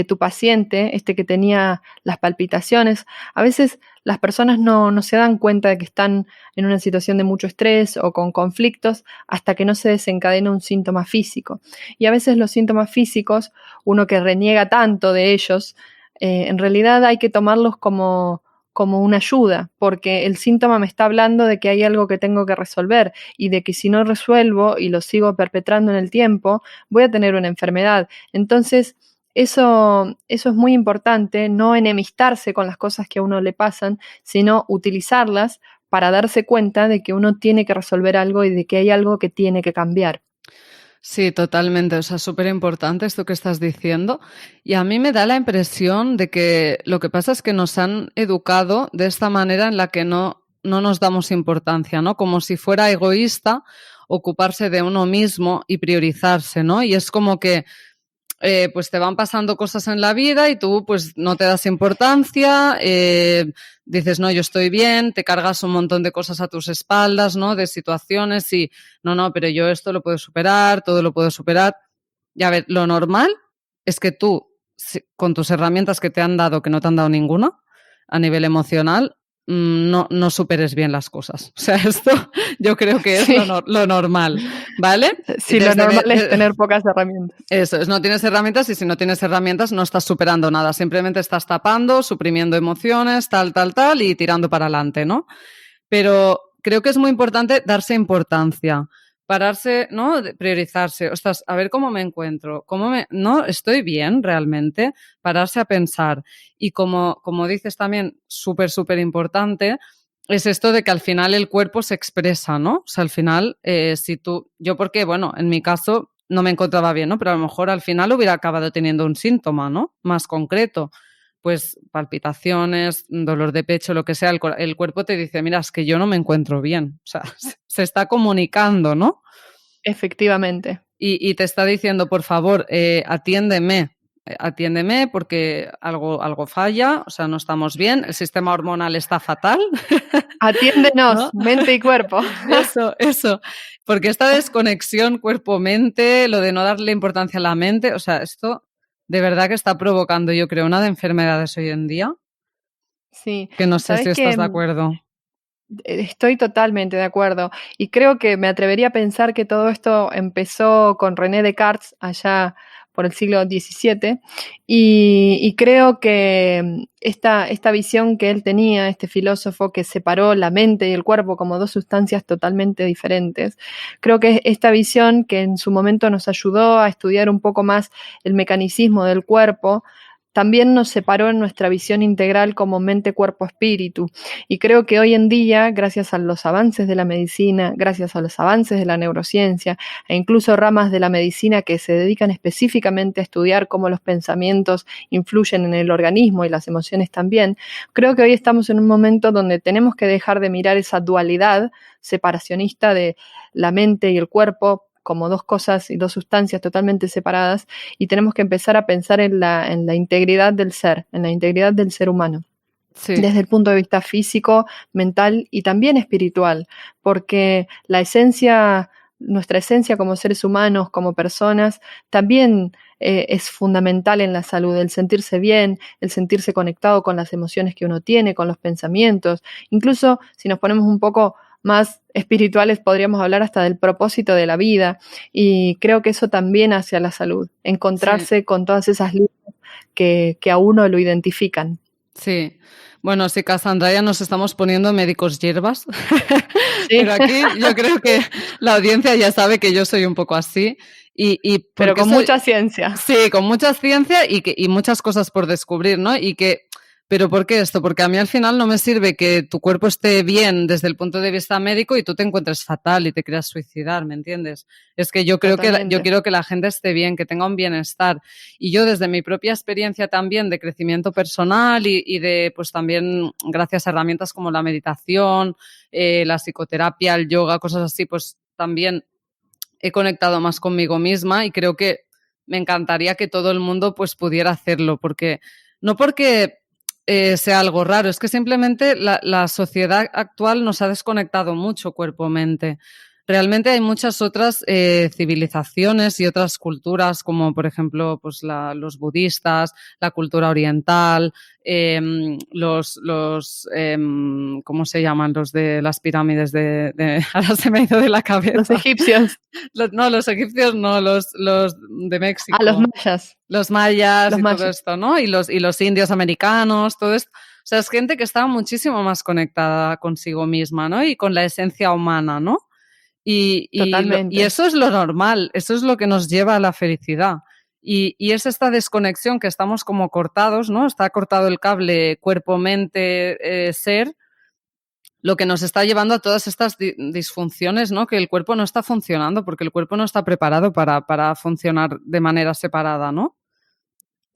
[SPEAKER 2] tu paciente, que tenía las palpitaciones, a veces las personas no se dan cuenta de que están en una situación de mucho estrés o con conflictos hasta que no se desencadena un síntoma físico. Y a veces los síntomas físicos, uno que reniega tanto de ellos, en realidad hay que tomarlos como una ayuda, porque el síntoma me está hablando de que hay algo que tengo que resolver y de que si no resuelvo y lo sigo perpetrando en el tiempo, voy a tener una enfermedad. Entonces, eso es muy importante, no enemistarse con las cosas que a uno le pasan, sino utilizarlas para darse cuenta de que uno tiene que resolver algo y de que hay algo que tiene que cambiar.
[SPEAKER 1] Sí, totalmente. O sea, súper importante esto que estás diciendo. Y a mí me da la impresión de que lo que pasa es que nos han educado de esta manera en la que no nos damos importancia, ¿no? Como si fuera egoísta ocuparse de uno mismo y priorizarse, ¿no? Y es como que pues te van pasando cosas en la vida y tú pues no te das importancia, dices, no, yo estoy bien, te cargas un montón de cosas a tus espaldas, ¿no? De situaciones y, no, pero yo esto lo puedo superar, todo lo puedo superar. Y a ver, lo normal es que tú, con tus herramientas que te han dado, que no te han dado ninguna, a nivel emocional, no superes bien las cosas. O sea, esto yo creo que es
[SPEAKER 2] Sí.
[SPEAKER 1] lo normal, ¿vale?
[SPEAKER 2] Sí, lo normal es tener pocas herramientas.
[SPEAKER 1] Eso es, no tienes herramientas y si no tienes herramientas no estás superando nada, simplemente estás tapando, suprimiendo emociones, tal, y tirando para adelante, ¿no? Pero creo que es muy importante darse importancia, pararse, ¿no? Priorizarse, ostras, a ver cómo me encuentro, no, estoy bien realmente, pararse a pensar. Y como dices también, súper importante, es esto de que al final el cuerpo se expresa, ¿no? O sea, al final, yo porque, bueno, en mi caso no me encontraba bien, ¿no? Pero a lo mejor al final hubiera acabado teniendo un síntoma, ¿no? Más concreto. Pues palpitaciones, dolor de pecho, lo que sea, el cuerpo te dice, mira, es que yo no me encuentro bien. O sea, se está comunicando, ¿no?
[SPEAKER 2] Efectivamente.
[SPEAKER 1] Y te está diciendo, por favor, atiéndeme porque algo falla, o sea, no estamos bien, el sistema hormonal está fatal.
[SPEAKER 2] Atiéndenos,
[SPEAKER 1] ¿No?
[SPEAKER 2] mente y cuerpo.
[SPEAKER 1] Eso, porque esta desconexión cuerpo-mente, lo de no darle importancia a la mente, o sea, esto de verdad que está provocando, yo creo, una de enfermedades hoy en día,
[SPEAKER 2] Sí,
[SPEAKER 1] que no sé si
[SPEAKER 2] sabes
[SPEAKER 1] estás
[SPEAKER 2] que
[SPEAKER 1] de acuerdo.
[SPEAKER 2] estoy totalmente de acuerdo y creo que me atrevería a pensar que todo esto empezó con René Descartes allá por el siglo XVII, y creo que esta visión que él tenía, este filósofo que separó la mente y el cuerpo como dos sustancias totalmente diferentes, creo que esta visión que en su momento nos ayudó a estudiar un poco más el mecanicismo del cuerpo, también nos separó en nuestra visión integral como mente, cuerpo, espíritu. Y creo que hoy en día, gracias a los avances de la medicina, gracias a los avances de la neurociencia e incluso ramas de la medicina que se dedican específicamente a estudiar cómo los pensamientos influyen en el organismo y las emociones también, creo que hoy estamos en un momento donde tenemos que dejar de mirar esa dualidad separacionista de la mente y el cuerpo como dos cosas y dos sustancias totalmente separadas, y tenemos que empezar a pensar en la integridad del ser, en la integridad del ser humano,
[SPEAKER 1] Sí,
[SPEAKER 2] desde el punto de vista físico, mental y también espiritual, porque nuestra esencia como seres humanos, como personas, también es fundamental en la salud, el sentirse bien, el sentirse conectado con las emociones que uno tiene, con los pensamientos. Incluso si nos ponemos un poco más espirituales, podríamos hablar hasta del propósito de la vida, y creo que eso también hacia la salud,
[SPEAKER 1] sí,
[SPEAKER 2] encontrarse con todas esas líneas que a uno lo identifican.
[SPEAKER 1] sí. Bueno, sí, Cassandra, ya nos estamos poniendo médicos hierbas,
[SPEAKER 2] Sí,
[SPEAKER 1] pero aquí yo creo que la audiencia ya sabe que yo soy un poco así y
[SPEAKER 2] pero
[SPEAKER 1] porque
[SPEAKER 2] con
[SPEAKER 1] soy,
[SPEAKER 2] mucha ciencia.
[SPEAKER 1] sí, con mucha ciencia y muchas cosas por descubrir, ¿no? Pero ¿por qué esto? Porque a mí al final no me sirve que tu cuerpo esté bien desde el punto de vista médico y tú te encuentres fatal y te quieras suicidar, ¿me entiendes? Es que yo
[SPEAKER 2] Totalmente.
[SPEAKER 1] quiero que la gente esté bien, que tenga un bienestar. Y yo desde mi propia experiencia también de crecimiento personal y de, pues también gracias a herramientas como la meditación, la psicoterapia, el yoga, cosas así, pues también he conectado más conmigo misma y creo que me encantaría que todo el mundo pues pudiera hacerlo, porque no porque sea algo raro, es que simplemente la sociedad actual nos ha desconectado mucho cuerpo-mente. Realmente hay muchas otras civilizaciones y otras culturas, como por ejemplo pues los budistas, la cultura oriental, ¿cómo se llaman? Los de las pirámides ahora se me ha ido de la
[SPEAKER 2] Los
[SPEAKER 1] cabeza.
[SPEAKER 2] egipcios,
[SPEAKER 1] Los egipcios no, los de
[SPEAKER 2] los
[SPEAKER 1] México,
[SPEAKER 2] mayas,
[SPEAKER 1] los mayas
[SPEAKER 2] los
[SPEAKER 1] y todo
[SPEAKER 2] mayas,
[SPEAKER 1] esto, ¿no? Y los indios americanos, todo esto. O sea, es gente que estaba muchísimo más conectada consigo misma, ¿no? Y con la esencia humana, ¿no? Y
[SPEAKER 2] totalmente.
[SPEAKER 1] eso es lo normal, eso es lo que nos lleva a la felicidad. Y es esta desconexión que estamos como cortados, ¿no? Está cortado el cable cuerpo-mente, ser, lo que nos está llevando a todas estas disfunciones, ¿no? Que el cuerpo no está funcionando porque el cuerpo no está preparado para funcionar de manera separada, ¿no?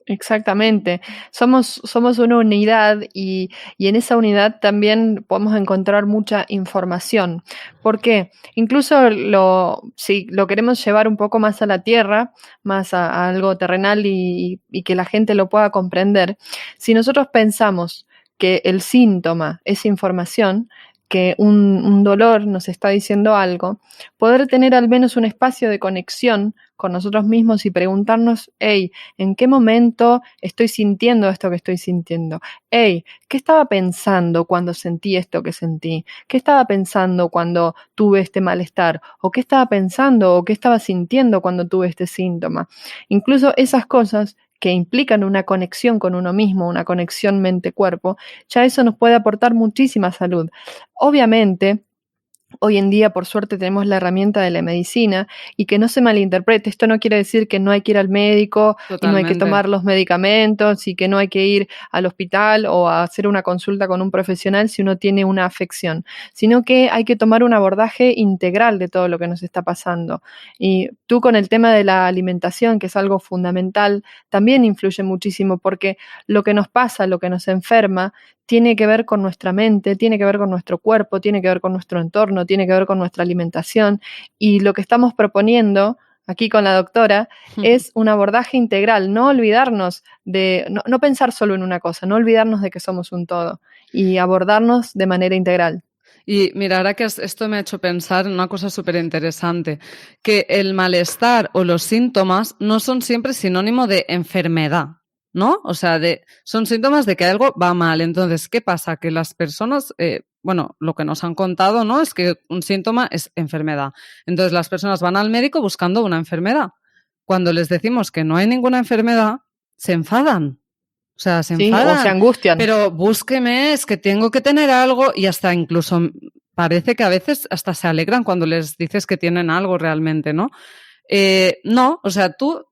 [SPEAKER 2] Exactamente. Somos una unidad y en esa unidad también podemos encontrar mucha información. Porque incluso si lo queremos llevar un poco más a la tierra, más a algo terrenal y que la gente lo pueda comprender, si nosotros pensamos que el síntoma es información, que un dolor nos está diciendo algo, poder tener al menos un espacio de conexión con nosotros mismos y preguntarnos, hey, ¿en qué momento estoy sintiendo esto que estoy sintiendo? Hey, ¿qué estaba pensando cuando sentí esto que sentí? ¿Qué estaba pensando cuando tuve este malestar? ¿O qué estaba pensando o qué estaba sintiendo cuando tuve este síntoma? Incluso esas cosas que implican una conexión con uno mismo, una conexión mente-cuerpo, ya eso nos puede aportar muchísima salud. Obviamente, hoy en día, por suerte, tenemos la herramienta de la medicina y que no se malinterprete. Esto no quiere decir que no hay que ir al médico y no hay que
[SPEAKER 1] Totalmente.
[SPEAKER 2] tomar los medicamentos y que no hay que ir al hospital o a hacer una consulta con un profesional si uno tiene una afección, sino que hay que tomar un abordaje integral de todo lo que nos está pasando. Y tú con el tema de la alimentación, que es algo fundamental, también influye muchísimo porque lo que nos pasa, lo que nos enferma, tiene que ver con nuestra mente, tiene que ver con nuestro cuerpo, tiene que ver con nuestro entorno, tiene que ver con nuestra alimentación. Y lo que estamos proponiendo aquí con la doctora es un abordaje integral, no olvidarnos no pensar solo en una cosa, no olvidarnos de que somos un todo y abordarnos de manera integral.
[SPEAKER 1] Y mira, ahora que esto me ha hecho pensar en una cosa súper interesante, que el malestar o los síntomas no son siempre sinónimo de enfermedad, ¿no? O sea, son síntomas de que algo va mal. Entonces, ¿qué pasa? Que las personas, bueno, lo que nos han contado, ¿no? Es que un síntoma es enfermedad. Entonces, las personas van al médico buscando una enfermedad. cuando les decimos que no hay ninguna enfermedad, se enfadan. O sea, se enfadan.
[SPEAKER 2] O se angustian.
[SPEAKER 1] Pero búsqueme, es que tengo que tener algo, y hasta incluso parece que a veces hasta se alegran cuando les dices que tienen algo realmente, ¿no? No, o sea, tú,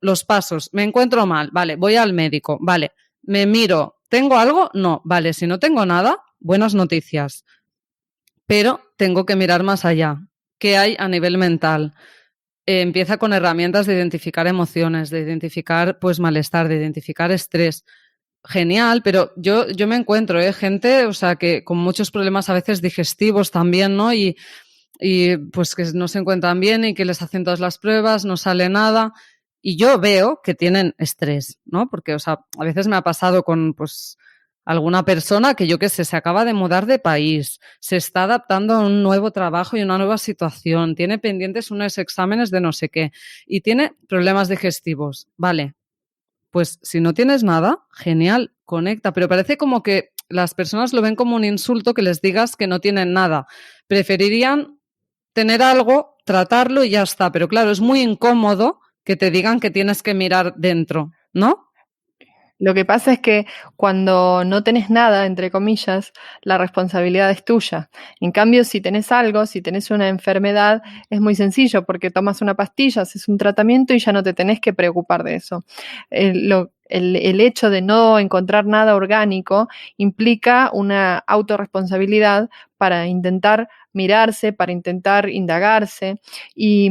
[SPEAKER 1] los pasos, me encuentro mal, vale, voy al médico, vale, me miro, ¿tengo algo? No, vale, si no tengo nada, buenas noticias. Pero tengo que mirar más allá. ¿Qué hay a nivel mental? Empieza con herramientas de identificar emociones, de identificar pues malestar, de identificar estrés. Genial, pero yo me encuentro, gente, o sea, que con muchos problemas a veces digestivos también, ¿no? Y pues que no se encuentran bien y que les hacen todas las pruebas, no sale nada. Y yo veo que tienen estrés, ¿no? Porque, o sea, a veces me ha pasado con, pues, alguna persona que yo qué sé, se acaba de mudar de país, se está adaptando a un nuevo trabajo y una nueva situación, tiene pendientes unos exámenes de no sé qué y tiene problemas digestivos. Vale, pues si no tienes nada, genial, conecta, pero parece como que las personas lo ven como un insulto que les digas que no tienen nada. Preferirían tener algo, tratarlo y ya está, pero claro, es muy incómodo que te digan que tienes que mirar dentro, ¿no?
[SPEAKER 2] Lo que pasa es que cuando no tenés nada, entre comillas, la responsabilidad es tuya. En cambio, si tenés algo, si tenés una enfermedad, es muy sencillo porque tomas una pastilla, haces un tratamiento y ya no te tenés que preocupar de eso. El hecho de no encontrar nada orgánico implica una autorresponsabilidad para intentar mirarse, para intentar indagarse. Y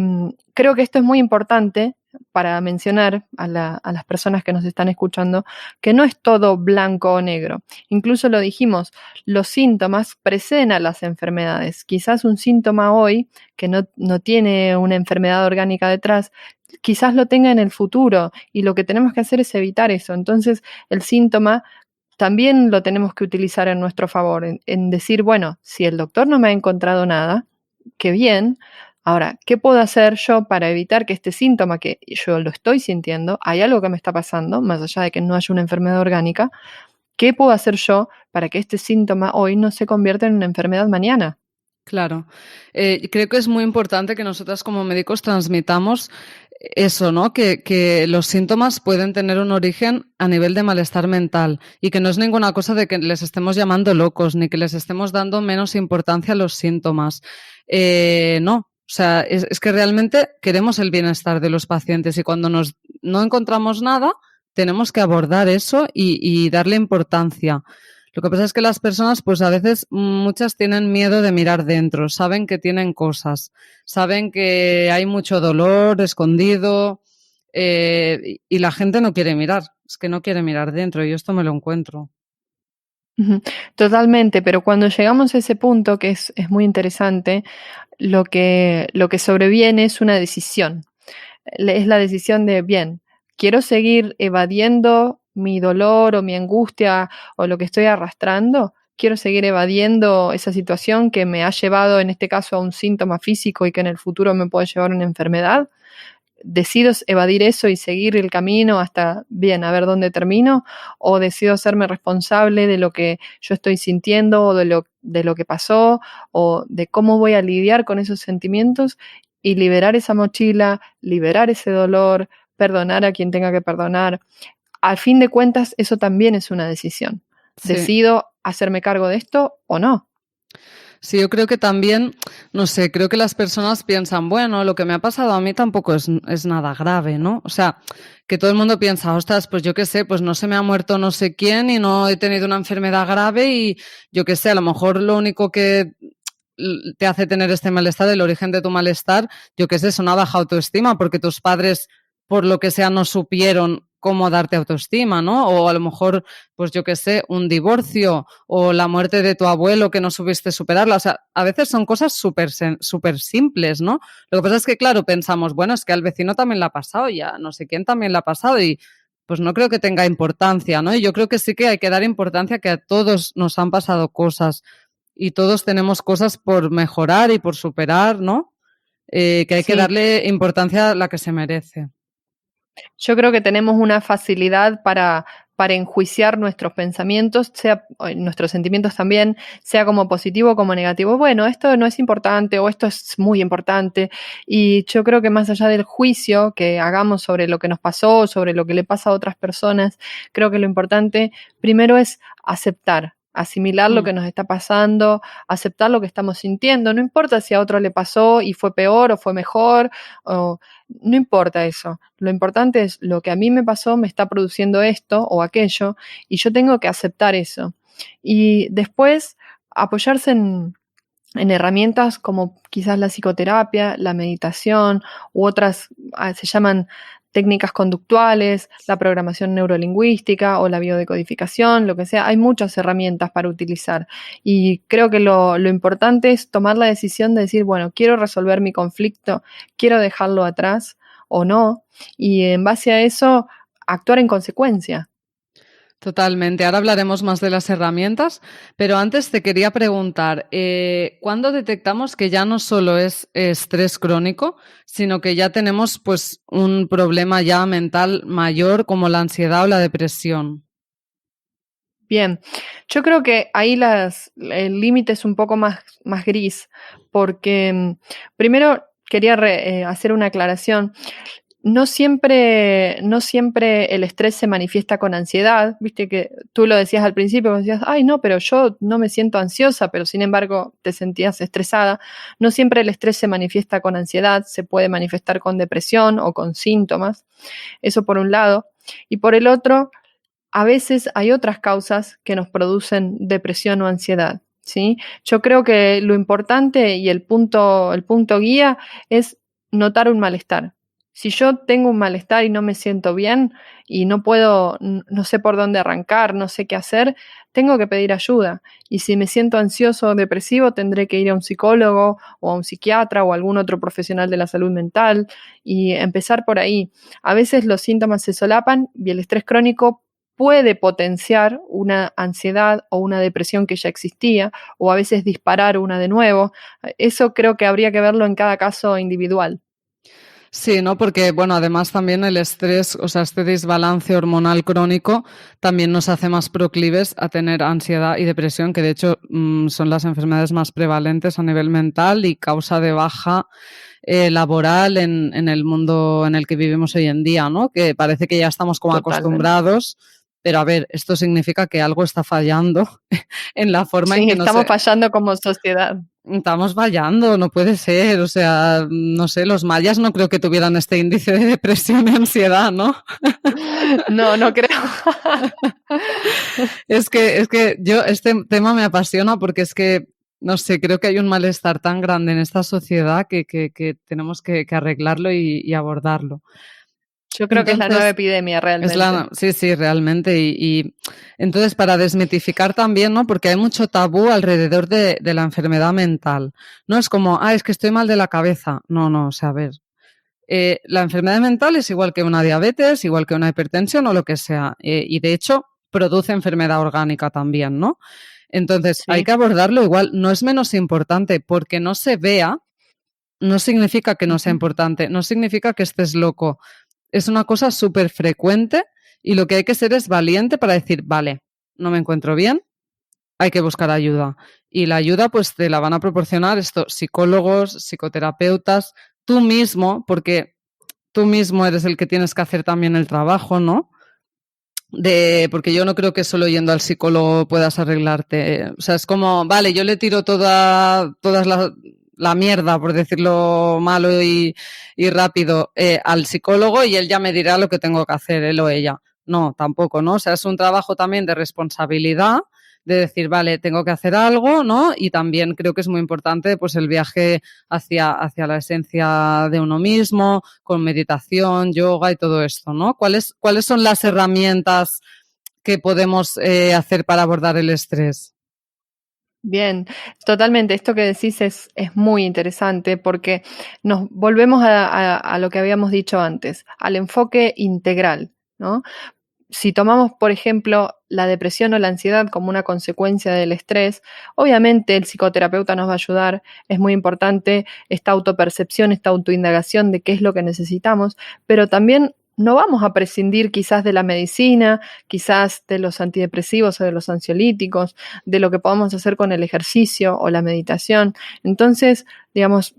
[SPEAKER 2] creo que esto es muy importante para mencionar a las personas que nos están escuchando que no es todo blanco o negro. Incluso lo dijimos, los síntomas preceden a las enfermedades. Quizás un síntoma hoy que no tiene una enfermedad orgánica detrás, quizás lo tenga en el futuro y lo que tenemos que hacer es evitar eso. Entonces, el síntoma también lo tenemos que utilizar en nuestro favor, en decir, bueno, si el doctor no me ha encontrado nada, qué bien. Ahora, ¿qué puedo hacer yo para evitar que este síntoma que yo lo estoy sintiendo, hay algo que me está pasando, más allá de que no haya una enfermedad orgánica? ¿Qué puedo hacer yo para que este síntoma hoy no se convierta en una enfermedad mañana?
[SPEAKER 1] Claro. Creo que es muy importante que nosotras como médicos transmitamos eso, ¿no? Que los síntomas pueden tener un origen a nivel de malestar mental y que no es ninguna cosa de que les estemos llamando locos ni que les estemos dando menos importancia a los síntomas. No. O sea, es que realmente queremos el bienestar de los pacientes y cuando no encontramos nada, tenemos que abordar eso y darle importancia. Lo que pasa es que las personas, pues a veces muchas tienen miedo de mirar dentro, saben que tienen cosas, saben que hay mucho dolor escondido y la gente no quiere mirar, es que no quiere mirar dentro y esto me lo encuentro.
[SPEAKER 2] Totalmente, pero cuando llegamos a ese punto, que es muy interesante, lo que sobreviene es una decisión. Es la decisión de, bien, quiero seguir evadiendo mi dolor o mi angustia o lo que estoy arrastrando, quiero seguir evadiendo esa situación que me ha llevado, en este caso, a un síntoma físico y que en el futuro me puede llevar a una enfermedad. ¿Decido evadir eso y seguir el camino hasta, bien, a ver dónde termino? ¿O decido hacerme responsable de lo que yo estoy sintiendo o de lo que pasó o de cómo voy a lidiar con esos sentimientos y liberar esa mochila, liberar ese dolor, perdonar a quien tenga que perdonar? Al fin de cuentas, eso también es una decisión.
[SPEAKER 1] Sí.
[SPEAKER 2] ¿Decido hacerme cargo de esto o no?
[SPEAKER 1] Sí, yo creo que también, no sé, creo que las personas piensan, bueno, lo que me ha pasado a mí tampoco es nada grave, ¿no? O sea, que todo el mundo piensa, ostras, pues yo qué sé, pues no se me ha muerto no sé quién y no he tenido una enfermedad grave y yo qué sé, a lo mejor lo único que te hace tener este malestar, el origen de tu malestar, yo qué sé, es una baja autoestima porque tus padres, por lo que sea, no supieron cómo darte autoestima, ¿no? O a lo mejor, pues yo qué sé, un divorcio o la muerte de tu abuelo que no supiste superarla. O sea, a veces son cosas súper simples, ¿no? Lo que pasa es que, claro, pensamos, bueno, es que al vecino también le ha pasado y a no sé quién también le ha pasado y pues no creo que tenga importancia, ¿no? Y yo creo que sí que hay que dar importancia que a todos nos han pasado cosas y todos tenemos cosas por mejorar y por superar, ¿no? Que hay que darle importancia a la que se merece.
[SPEAKER 2] Yo creo que tenemos una facilidad para para enjuiciar nuestros pensamientos, nuestros sentimientos también, sea como positivo o como negativo. Bueno, esto no es importante o esto es muy importante. Y yo creo que más allá del juicio que hagamos sobre lo que nos pasó, sobre lo que le pasa a otras personas, creo que lo importante primero es aceptar, asimilar lo que nos está pasando, aceptar lo que estamos sintiendo. No importa si a otro le pasó y fue peor o fue mejor, no importa eso. Lo importante es lo que a mí me pasó, me está produciendo esto o aquello, y yo tengo que aceptar eso. Y después apoyarse en herramientas como quizás la psicoterapia, la meditación u otras, se llaman técnicas conductuales, la programación neurolingüística o la biodecodificación, lo que sea. Hay muchas herramientas para utilizar y creo que lo importante es tomar la decisión de decir, bueno, quiero resolver mi conflicto, quiero dejarlo atrás o no, y en base a eso actuar en consecuencia.
[SPEAKER 1] Totalmente. Ahora hablaremos más de las herramientas, pero antes te quería preguntar, ¿cuándo detectamos que ya no solo es estrés crónico, sino que ya tenemos pues un problema ya mental mayor como la ansiedad o la depresión?
[SPEAKER 2] Bien, yo creo que ahí el límite es un poco más gris, porque primero quería hacer una aclaración. No siempre el estrés se manifiesta con ansiedad. Viste que tú lo decías al principio, decías, ay, no, pero yo no me siento ansiosa, pero sin embargo te sentías estresada. No siempre el estrés se manifiesta con ansiedad, se puede manifestar con depresión o con síntomas. Eso por un lado. Y por el otro, a veces hay otras causas que nos producen depresión o ansiedad, ¿sí? Yo creo que lo importante y el punto guía es notar un malestar. Si yo tengo un malestar y no me siento bien y no puedo, no sé por dónde arrancar, no sé qué hacer, tengo que pedir ayuda. Y si me siento ansioso o depresivo, tendré que ir a un psicólogo o a un psiquiatra o a algún otro profesional de la salud mental y empezar por ahí. A veces los síntomas se solapan y el estrés crónico puede potenciar una ansiedad o una depresión que ya existía, o a veces disparar una de nuevo. Eso creo que habría que verlo en cada caso individual.
[SPEAKER 1] Sí, ¿no? Porque, bueno, además también el estrés, o sea, este desbalance hormonal crónico también nos hace más proclives a tener ansiedad y depresión, que de hecho son las enfermedades más prevalentes a nivel mental y causa de baja laboral en el mundo en el que vivimos hoy en día, ¿no? Que parece que ya estamos como
[SPEAKER 2] Totalmente.
[SPEAKER 1] acostumbrados, pero a ver, esto significa que algo está fallando en la forma en
[SPEAKER 2] Sí,
[SPEAKER 1] que
[SPEAKER 2] estamos fallando como sociedad.
[SPEAKER 1] estamos fallando, no puede ser. O sea, no sé, los mayas no creo que tuvieran este índice de depresión y ansiedad, ¿no?
[SPEAKER 2] No, no creo.
[SPEAKER 1] Es que yo, este tema me apasiona porque es que, no sé, creo que hay un malestar tan grande en esta sociedad que tenemos que arreglarlo y abordarlo.
[SPEAKER 2] Yo creo que es la nueva
[SPEAKER 1] Entonces,
[SPEAKER 2] epidemia realmente.
[SPEAKER 1] sí, sí, realmente. Y entonces, para desmitificar también, ¿no? Porque hay mucho tabú alrededor de la enfermedad mental. No es como, es que estoy mal de la cabeza. No, no, o sea, a ver. La enfermedad mental es igual que una diabetes, igual que una hipertensión o lo que sea. Y de hecho, produce enfermedad orgánica también, ¿no? Entonces, hay
[SPEAKER 2] Sí.
[SPEAKER 1] que abordarlo igual. No es menos importante porque no se vea, no significa que no sea
[SPEAKER 2] Ujú.
[SPEAKER 1] importante, no significa que estés loco. Es una cosa súper frecuente y lo que hay que ser es valiente para decir, vale, no me encuentro bien, hay que buscar ayuda. Y la ayuda pues te la van a proporcionar estos psicólogos, psicoterapeutas, tú mismo, porque tú mismo eres el que tienes que hacer también el trabajo, ¿no? Porque yo no creo que solo yendo al psicólogo puedas arreglarte. O sea, es como, vale, yo le tiro toda la mierda, por decirlo malo y rápido, al psicólogo y él ya me dirá lo que tengo que hacer, él o ella. No, tampoco, ¿no? O sea, es un trabajo también de responsabilidad, de decir, vale, tengo que hacer algo, ¿no? Y también creo que es muy importante, pues, el viaje hacia la esencia de uno mismo, con meditación, yoga y todo esto, ¿no? ¿Cuáles son las herramientas que podemos hacer para abordar el estrés?
[SPEAKER 2] Bien, totalmente. Esto que decís es muy interesante porque nos volvemos a lo que habíamos dicho antes, al enfoque integral, ¿no? Si tomamos, por ejemplo, la depresión o la ansiedad como una consecuencia del estrés, obviamente el psicoterapeuta nos va a ayudar. Es muy importante esta autopercepción, esta autoindagación de qué es lo que necesitamos, pero también no vamos a prescindir quizás de la medicina, quizás de los antidepresivos o de los ansiolíticos, de lo que podamos hacer con el ejercicio o la meditación. Entonces, digamos,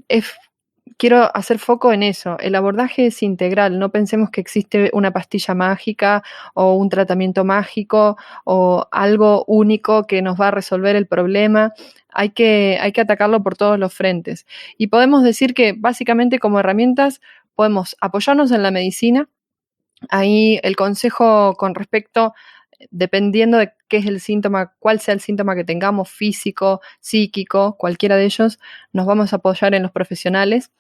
[SPEAKER 2] quiero hacer foco en eso. El abordaje es integral. No pensemos que existe una pastilla mágica o un tratamiento mágico o algo único que nos va a resolver el problema. Hay que atacarlo por todos los frentes. Y podemos decir que básicamente como herramientas podemos apoyarnos en la medicina. Ahí el consejo con respecto, dependiendo de qué es el síntoma, cuál sea el síntoma que tengamos, físico, psíquico, cualquiera de ellos, nos vamos a apoyar en los profesionales.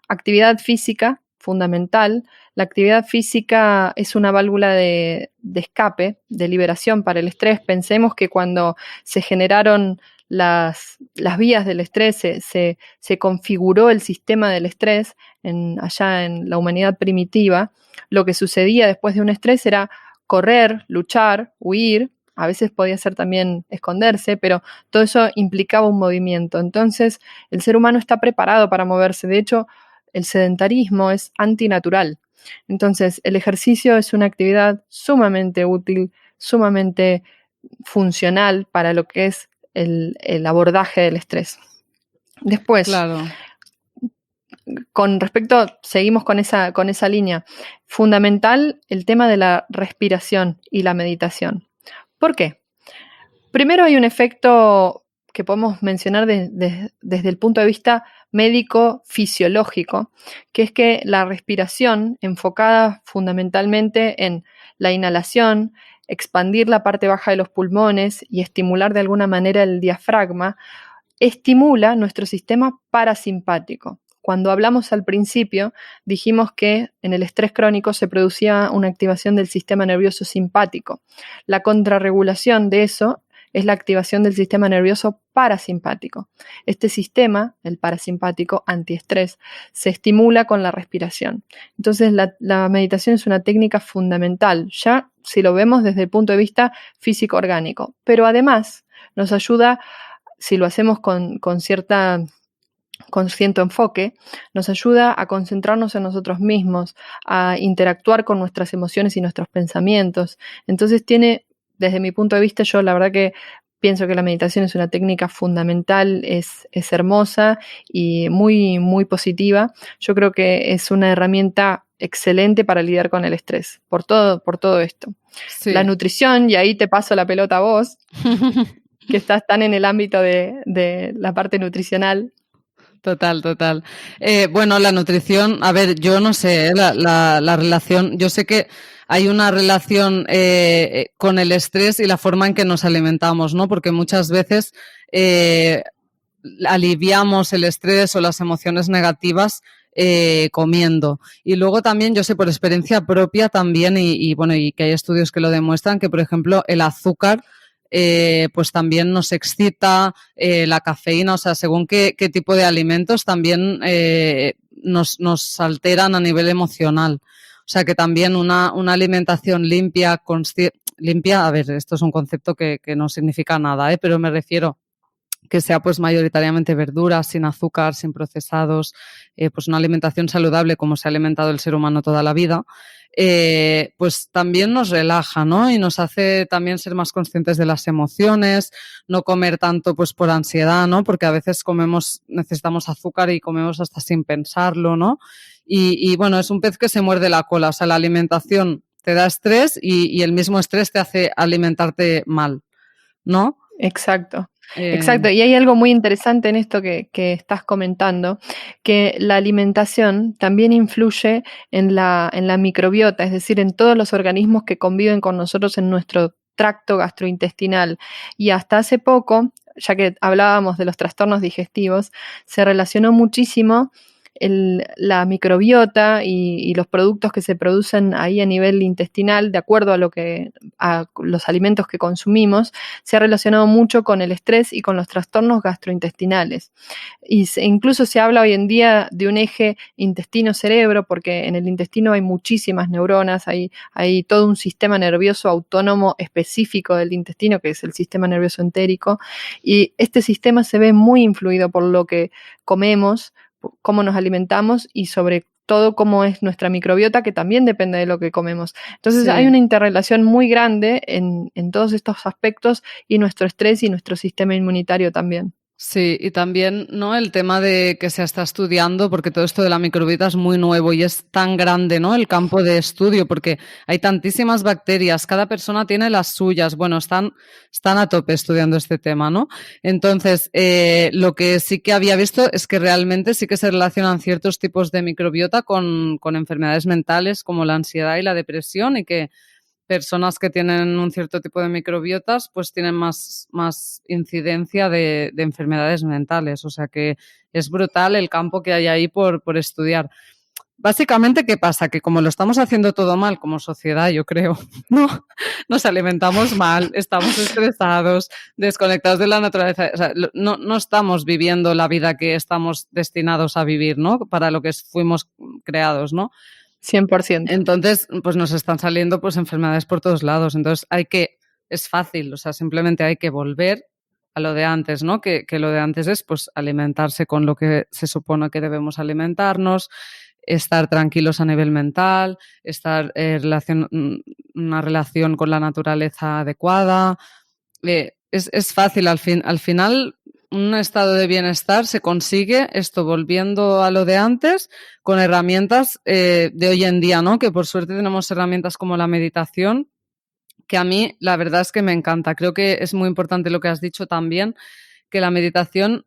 [SPEAKER 2] Actividad física, fundamental. La actividad física es una válvula de escape, de liberación para el estrés. Pensemos que cuando se generaron las vías del estrés, se configuró el sistema del estrés allá en la humanidad primitiva. Lo que sucedía después de un estrés era correr, luchar, huir. A veces podía ser también esconderse, pero todo eso implicaba un movimiento. Entonces, el ser humano está preparado para moverse. De hecho, el sedentarismo es antinatural. Entonces, el ejercicio es una actividad sumamente útil, sumamente funcional para lo que es el abordaje del estrés. Después,
[SPEAKER 1] Claro.
[SPEAKER 2] con respecto, seguimos con esa línea. Fundamental el tema de la respiración y la meditación. ¿Por qué? Primero hay un efecto que podemos mencionar desde el punto de vista médico-fisiológico, que es que la respiración, enfocada fundamentalmente en la inhalación, expandir la parte baja de los pulmones y estimular de alguna manera el diafragma, estimula nuestro sistema parasimpático. Cuando hablamos al principio, dijimos que en el estrés crónico se producía una activación del sistema nervioso simpático. La contrarregulación de eso es la activación del sistema nervioso parasimpático. Este sistema, el parasimpático antiestrés, se estimula con la respiración. Entonces, la meditación es una técnica fundamental, ya si lo vemos desde el punto de vista físico-orgánico, pero además nos ayuda, si lo hacemos con cierto enfoque, nos ayuda a concentrarnos en nosotros mismos, a interactuar con nuestras emociones y nuestros pensamientos. Entonces desde mi punto de vista, yo la verdad que pienso que la meditación es una técnica fundamental, es hermosa y muy, muy positiva. Yo creo que es una herramienta excelente para lidiar con el estrés, por todo esto.
[SPEAKER 1] Sí.
[SPEAKER 2] La nutrición, y ahí te paso la pelota a vos, que estás tan en el ámbito de la parte nutricional.
[SPEAKER 1] Total. Bueno, la nutrición, a ver, yo no sé, la relación, yo sé que hay una relación con el estrés y la forma en que nos alimentamos, ¿no? Porque muchas veces aliviamos el estrés o las emociones negativas comiendo. Y luego también, yo sé por experiencia propia también, y que hay estudios que lo demuestran, que por ejemplo el azúcar pues también nos excita, la cafeína, o sea, según qué tipo de alimentos también nos alteran a nivel emocional. O sea, que también una alimentación limpia, a ver, esto es un concepto que no significa nada, pero me refiero que sea pues mayoritariamente verduras, sin azúcar, sin procesados, pues una alimentación saludable como se ha alimentado el ser humano toda la vida, pues también nos relaja, ¿no? Y nos hace también ser más conscientes de las emociones, no comer tanto pues por ansiedad, ¿no? Porque a veces necesitamos azúcar y comemos hasta sin pensarlo, ¿no? Y bueno, es un pez que se muerde la cola, o sea, la alimentación te da estrés y el mismo estrés te hace alimentarte mal, ¿no?
[SPEAKER 2] Exacto. Y hay algo muy interesante en esto que estás comentando, que la alimentación también influye en la microbiota, es decir, en todos los organismos que conviven con nosotros en nuestro tracto gastrointestinal. Y hasta hace poco, ya que hablábamos de los trastornos digestivos, se relacionó muchísimo la microbiota y los productos que se producen ahí a nivel intestinal, de acuerdo a los alimentos que consumimos, se ha relacionado mucho con el estrés y con los trastornos gastrointestinales. Incluso se habla hoy en día de un eje intestino-cerebro, porque en el intestino hay muchísimas neuronas, hay todo un sistema nervioso autónomo específico del intestino, que es el sistema nervioso entérico, y este sistema se ve muy influido por lo que comemos, cómo nos alimentamos y sobre todo cómo es nuestra microbiota, que también depende de lo que comemos. Entonces
[SPEAKER 1] Sí.
[SPEAKER 2] hay una interrelación muy grande en todos estos aspectos y nuestro estrés y nuestro sistema inmunitario también.
[SPEAKER 1] Sí, y también, ¿no? El tema de que se está estudiando, porque todo esto de la microbiota es muy nuevo y es tan grande, ¿no? El campo de estudio, porque hay tantísimas bacterias, cada persona tiene las suyas. Bueno, están a tope estudiando este tema, ¿no? Entonces, lo que sí que había visto es que realmente sí que se relacionan ciertos tipos de microbiota con enfermedades mentales como la ansiedad y la depresión, y que personas que tienen un cierto tipo de microbiotas pues tienen más incidencia de enfermedades mentales. O sea que es brutal el campo que hay ahí por estudiar. Básicamente, ¿qué pasa? Que como lo estamos haciendo todo mal como sociedad, yo creo, ¿no? Nos alimentamos mal, estamos estresados, desconectados de la naturaleza. O sea, no estamos viviendo la vida que estamos destinados a vivir, ¿no? Para lo que fuimos creados, ¿no?
[SPEAKER 2] 100%.
[SPEAKER 1] Entonces, pues nos están saliendo pues enfermedades por todos lados. Entonces es fácil, o sea, simplemente hay que volver a lo de antes, ¿no? Que lo de antes es pues alimentarse con lo que se supone que debemos alimentarnos, estar tranquilos a nivel mental, estar una relación con la naturaleza adecuada. Es fácil, al final un estado de bienestar se consigue, esto volviendo a lo de antes, con herramientas de hoy en día, ¿no? Que por suerte tenemos herramientas como la meditación, que a mí la verdad es que me encanta. Creo que es muy importante lo que has dicho también, que la meditación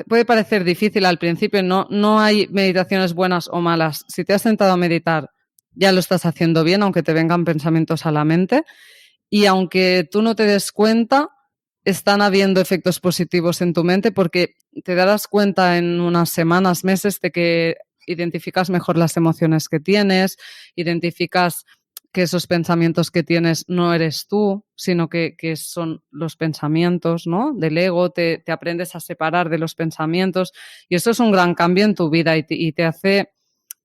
[SPEAKER 1] puede parecer difícil al principio, no hay meditaciones buenas o malas. Si te has sentado a meditar, ya lo estás haciendo bien, aunque te vengan pensamientos a la mente. Y aunque tú no te des cuenta, están habiendo efectos positivos en tu mente, porque te darás cuenta en unas semanas, meses, de que identificas mejor las emociones que tienes, identificas que esos pensamientos que tienes no eres tú, sino que son los pensamientos, ¿no? Del ego, te aprendes a separar de los pensamientos, y eso es un gran cambio en tu vida y te hace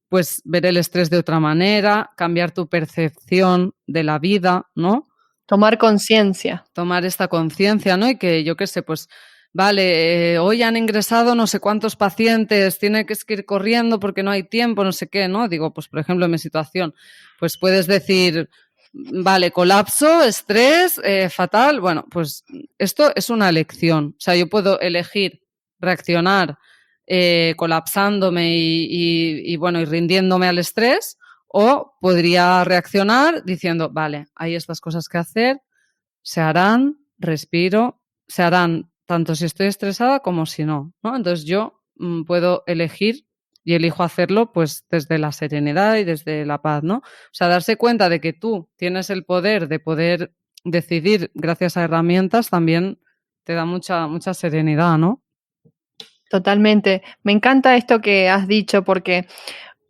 [SPEAKER 1] pues ver el estrés de otra manera, cambiar tu percepción de la vida, ¿no?
[SPEAKER 2] Tomar conciencia.
[SPEAKER 1] Tomar esta conciencia, ¿no? Y que yo qué sé, pues vale, hoy han ingresado no sé cuántos pacientes, tiene que ir corriendo porque no hay tiempo, no sé qué, ¿no? Digo, pues por ejemplo en mi situación, pues puedes decir, vale, colapso, estrés, fatal. Bueno, pues esto es una elección. O sea, yo puedo elegir reaccionar colapsándome y bueno, y rindiéndome al estrés, o podría reaccionar diciendo, vale, hay estas cosas que hacer, se harán, respiro, se harán tanto si estoy estresada como si no, ¿no? Entonces yo puedo elegir y elijo hacerlo pues desde la serenidad y desde la paz, ¿no? O sea, darse cuenta de que tú tienes el poder de poder decidir gracias a herramientas también te da mucha serenidad, ¿no?
[SPEAKER 2] Totalmente. Me encanta esto que has dicho porque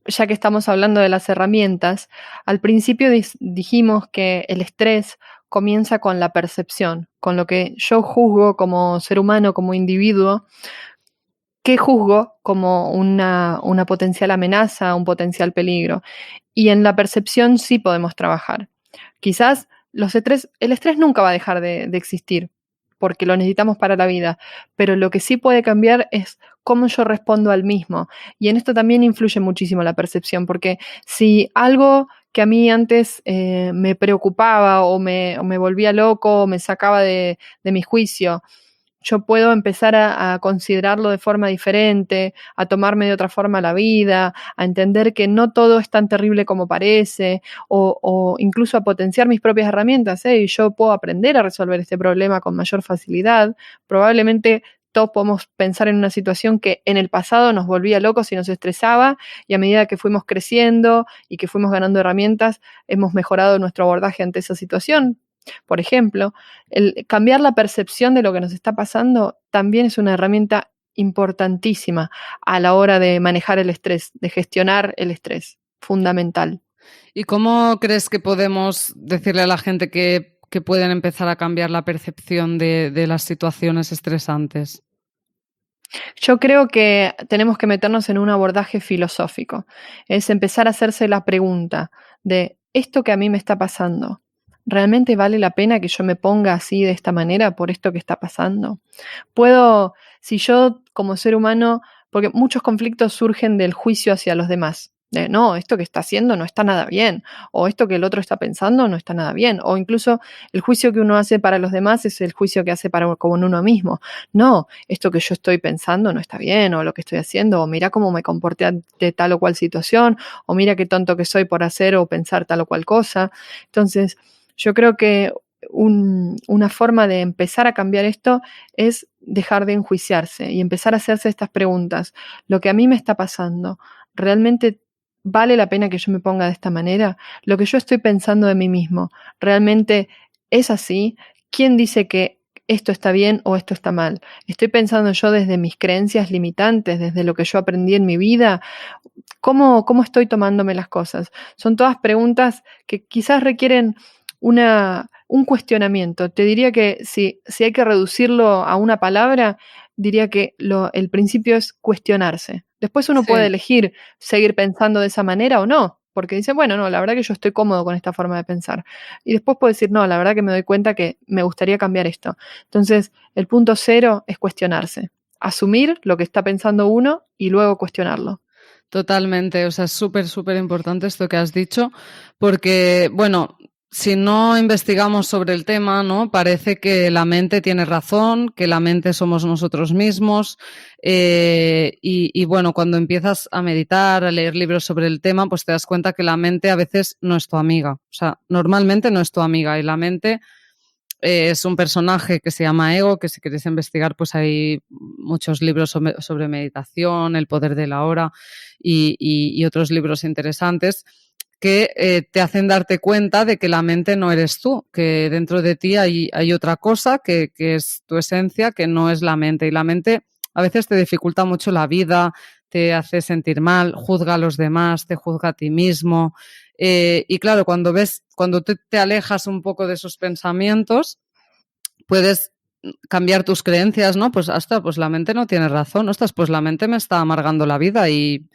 [SPEAKER 2] ya que estamos hablando de las herramientas, al principio dijimos que el estrés comienza con la percepción, con lo que yo juzgo como ser humano, como individuo, que juzgo como una potencial amenaza, un potencial peligro. Y en la percepción sí podemos trabajar. Quizás el estrés nunca va a dejar de existir, porque lo necesitamos para la vida, pero lo que sí puede cambiar es cómo yo respondo al mismo. Y en esto también influye muchísimo la percepción, porque si algo que a mí antes me preocupaba o me volvía loco o me sacaba de mi juicio, yo puedo empezar a considerarlo de forma diferente, a tomarme de otra forma la vida, a entender que no todo es tan terrible como parece, o incluso a potenciar mis propias herramientas, y yo puedo aprender a resolver este problema con mayor facilidad. Probablemente todos podemos pensar en una situación que en el pasado nos volvía locos y nos estresaba, y a medida que fuimos creciendo y que fuimos ganando herramientas, hemos mejorado nuestro abordaje ante esa situación. Por ejemplo, el cambiar la percepción de lo que nos está pasando también es una herramienta importantísima a la hora de manejar el estrés, de gestionar el estrés, fundamental.
[SPEAKER 1] ¿Y cómo crees que podemos decirle a la gente que pueden empezar a cambiar la percepción de las situaciones estresantes?
[SPEAKER 2] Yo creo que tenemos que meternos en un abordaje filosófico. Es empezar a hacerse la pregunta de, ¿esto que a mí me está pasando, realmente vale la pena que yo me ponga así de esta manera por esto que está pasando? Si yo como ser humano porque muchos conflictos surgen del juicio hacia los demás. De, no, esto que está haciendo no está nada bien, o esto que el otro está pensando no está nada bien, o incluso el juicio que uno hace para los demás es el juicio que hace para con uno mismo. No, esto que yo estoy pensando no está bien, o lo que estoy haciendo, o mira cómo me comporté ante tal o cual situación, o mira qué tonto que soy por hacer o pensar tal o cual cosa. Entonces, yo creo que una forma de empezar a cambiar esto es dejar de enjuiciarse y empezar a hacerse estas preguntas. Lo que a mí me está pasando, ¿realmente vale la pena que yo me ponga de esta manera? Lo que yo estoy pensando de mí mismo, ¿realmente es así? ¿Quién dice que esto está bien o esto está mal? ¿Estoy pensando yo desde mis creencias limitantes, desde lo que yo aprendí en mi vida? ¿Cómo estoy tomándome las cosas? Son todas preguntas que quizás requieren un cuestionamiento. Te diría que si hay que reducirlo a una palabra, diría que el principio es cuestionarse. Después uno puede
[SPEAKER 1] Sí.
[SPEAKER 2] elegir seguir pensando de esa manera o no, porque dice, bueno, no, la verdad que yo estoy cómodo con esta forma de pensar. Y después puede decir, no, la verdad que me doy cuenta que me gustaría cambiar esto. Entonces, el punto cero es cuestionarse. Asumir lo que está pensando uno y luego cuestionarlo.
[SPEAKER 1] Totalmente, o sea, es súper, súper importante esto que has dicho, porque, bueno, si no investigamos sobre el tema, ¿no? Parece que la mente tiene razón, que la mente somos nosotros mismos, y bueno, cuando empiezas a meditar, a leer libros sobre el tema, pues te das cuenta que la mente a veces no es tu amiga, o sea, normalmente no es tu amiga, y la mente es un personaje que se llama ego, que si queréis investigar, pues hay muchos libros sobre meditación, el poder de la hora y otros libros interesantes que te hacen darte cuenta de que la mente no eres tú, que dentro de ti hay otra cosa que es tu esencia, que no es la mente. Y la mente a veces te dificulta mucho la vida, te hace sentir mal, juzga a los demás, te juzga a ti mismo. Y claro, cuando te alejas un poco de esos pensamientos, puedes cambiar tus creencias, ¿no? Pues hasta, pues la mente no tiene razón, ostras, pues la mente me está amargando la vida y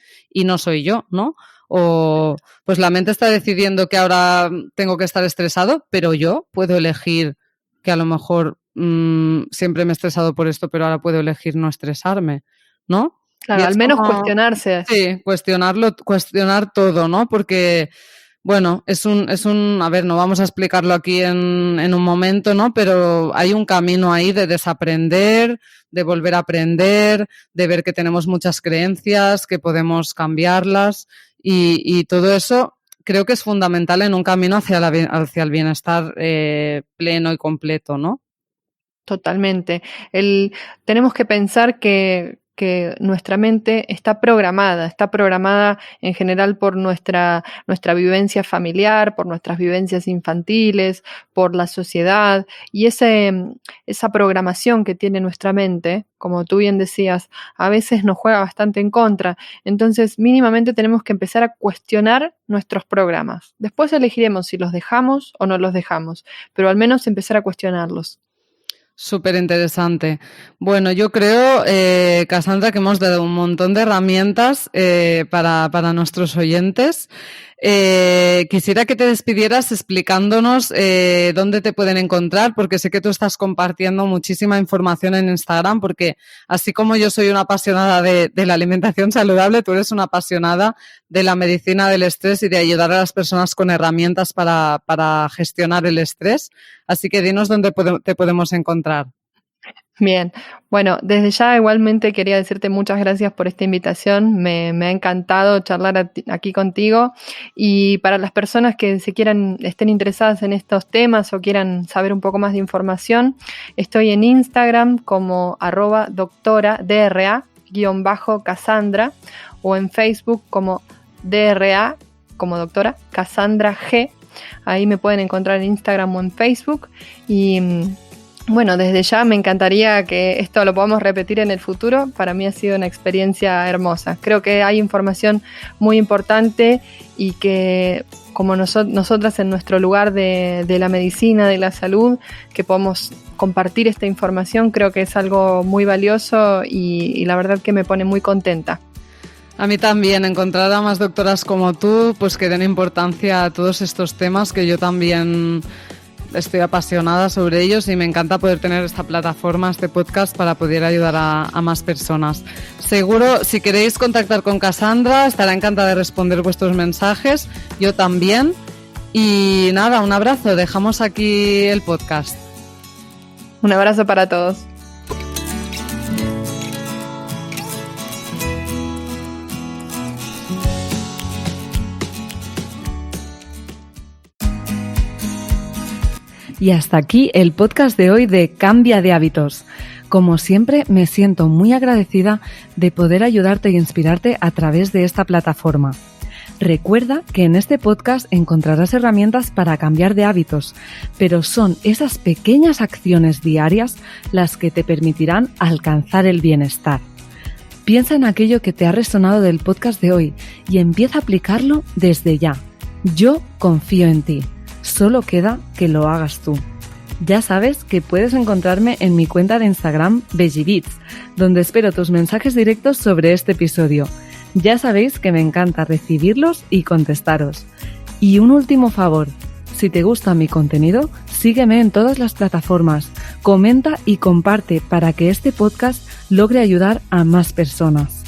[SPEAKER 1] no soy yo, ¿no? O pues la mente está decidiendo que ahora tengo que estar estresado, pero yo puedo elegir que a lo mejor siempre me he estresado por esto, pero ahora puedo elegir no estresarme, ¿no? Y
[SPEAKER 2] Claro,
[SPEAKER 1] es
[SPEAKER 2] al menos
[SPEAKER 1] como,
[SPEAKER 2] cuestionarse.
[SPEAKER 1] sí, cuestionar todo, ¿no? Porque bueno, a ver, no vamos a explicarlo aquí en un momento, ¿no? Pero hay un camino ahí de desaprender, de volver a aprender, de ver que tenemos muchas creencias, que podemos cambiarlas y todo eso creo que es fundamental en un camino hacia el bienestar pleno y completo, ¿no?
[SPEAKER 2] Totalmente. Tenemos que pensar que nuestra mente está programada en general por nuestra vivencia familiar, por nuestras vivencias infantiles, por la sociedad, y esa programación que tiene nuestra mente, como tú bien decías, a veces nos juega bastante en contra. Entonces, mínimamente tenemos que empezar a cuestionar nuestros programas. Después elegiremos si los dejamos o no los dejamos, pero al menos empezar a cuestionarlos.
[SPEAKER 1] Súper interesante. Bueno, yo creo, Cassandra, que hemos dado un montón de herramientas para nuestros oyentes. Quisiera que te despidieras explicándonos dónde te pueden encontrar, porque sé que tú estás compartiendo muchísima información en Instagram, porque así como yo soy una apasionada de la alimentación saludable, tú eres una apasionada de la medicina del estrés y de ayudar a las personas con herramientas para gestionar el estrés. Así que dinos dónde te podemos encontrar.
[SPEAKER 2] Bien, bueno, desde ya igualmente quería decirte muchas gracias por esta invitación, me ha encantado charlar aquí contigo y para las personas que estén interesadas en estos temas o quieran saber un poco más de información, estoy en Instagram como @doctora_Cassandra o en Facebook como DRA, como doctora Cassandra G. Ahí me pueden encontrar en Instagram o en Facebook y bueno, desde ya me encantaría que esto lo podamos repetir en el futuro. Para mí ha sido una experiencia hermosa. Creo que hay información muy importante y que como nosotras en nuestro lugar de la medicina, de la salud, que podamos compartir esta información, creo que es algo muy valioso y la verdad que me pone muy contenta.
[SPEAKER 1] A mí también, encontrar a más doctoras como tú, pues que den importancia a todos estos temas que yo también estoy apasionada sobre ellos y me encanta poder tener esta plataforma, este podcast, para poder ayudar a más personas. Seguro, si queréis contactar con Cassandra, estará encantada de responder vuestros mensajes, yo también. Y nada, un abrazo, dejamos aquí el podcast.
[SPEAKER 2] Un abrazo para todos.
[SPEAKER 1] Y hasta aquí el podcast de hoy de Cambia de Hábitos. Como siempre, me siento muy agradecida de poder ayudarte e inspirarte a través de esta plataforma. Recuerda que en este podcast encontrarás herramientas para cambiar de hábitos, pero son esas pequeñas acciones diarias las que te permitirán alcanzar el bienestar. Piensa en aquello que te ha resonado del podcast de hoy y empieza a aplicarlo desde ya. Yo confío en ti. Solo queda que lo hagas tú. Ya sabes que puedes encontrarme en mi cuenta de Instagram VeggieBeats, donde espero tus mensajes directos sobre este episodio. Ya sabéis que me encanta recibirlos y contestaros. Y un último favor, si te gusta mi contenido, sígueme en todas las plataformas, comenta y comparte para que este podcast logre ayudar a más personas.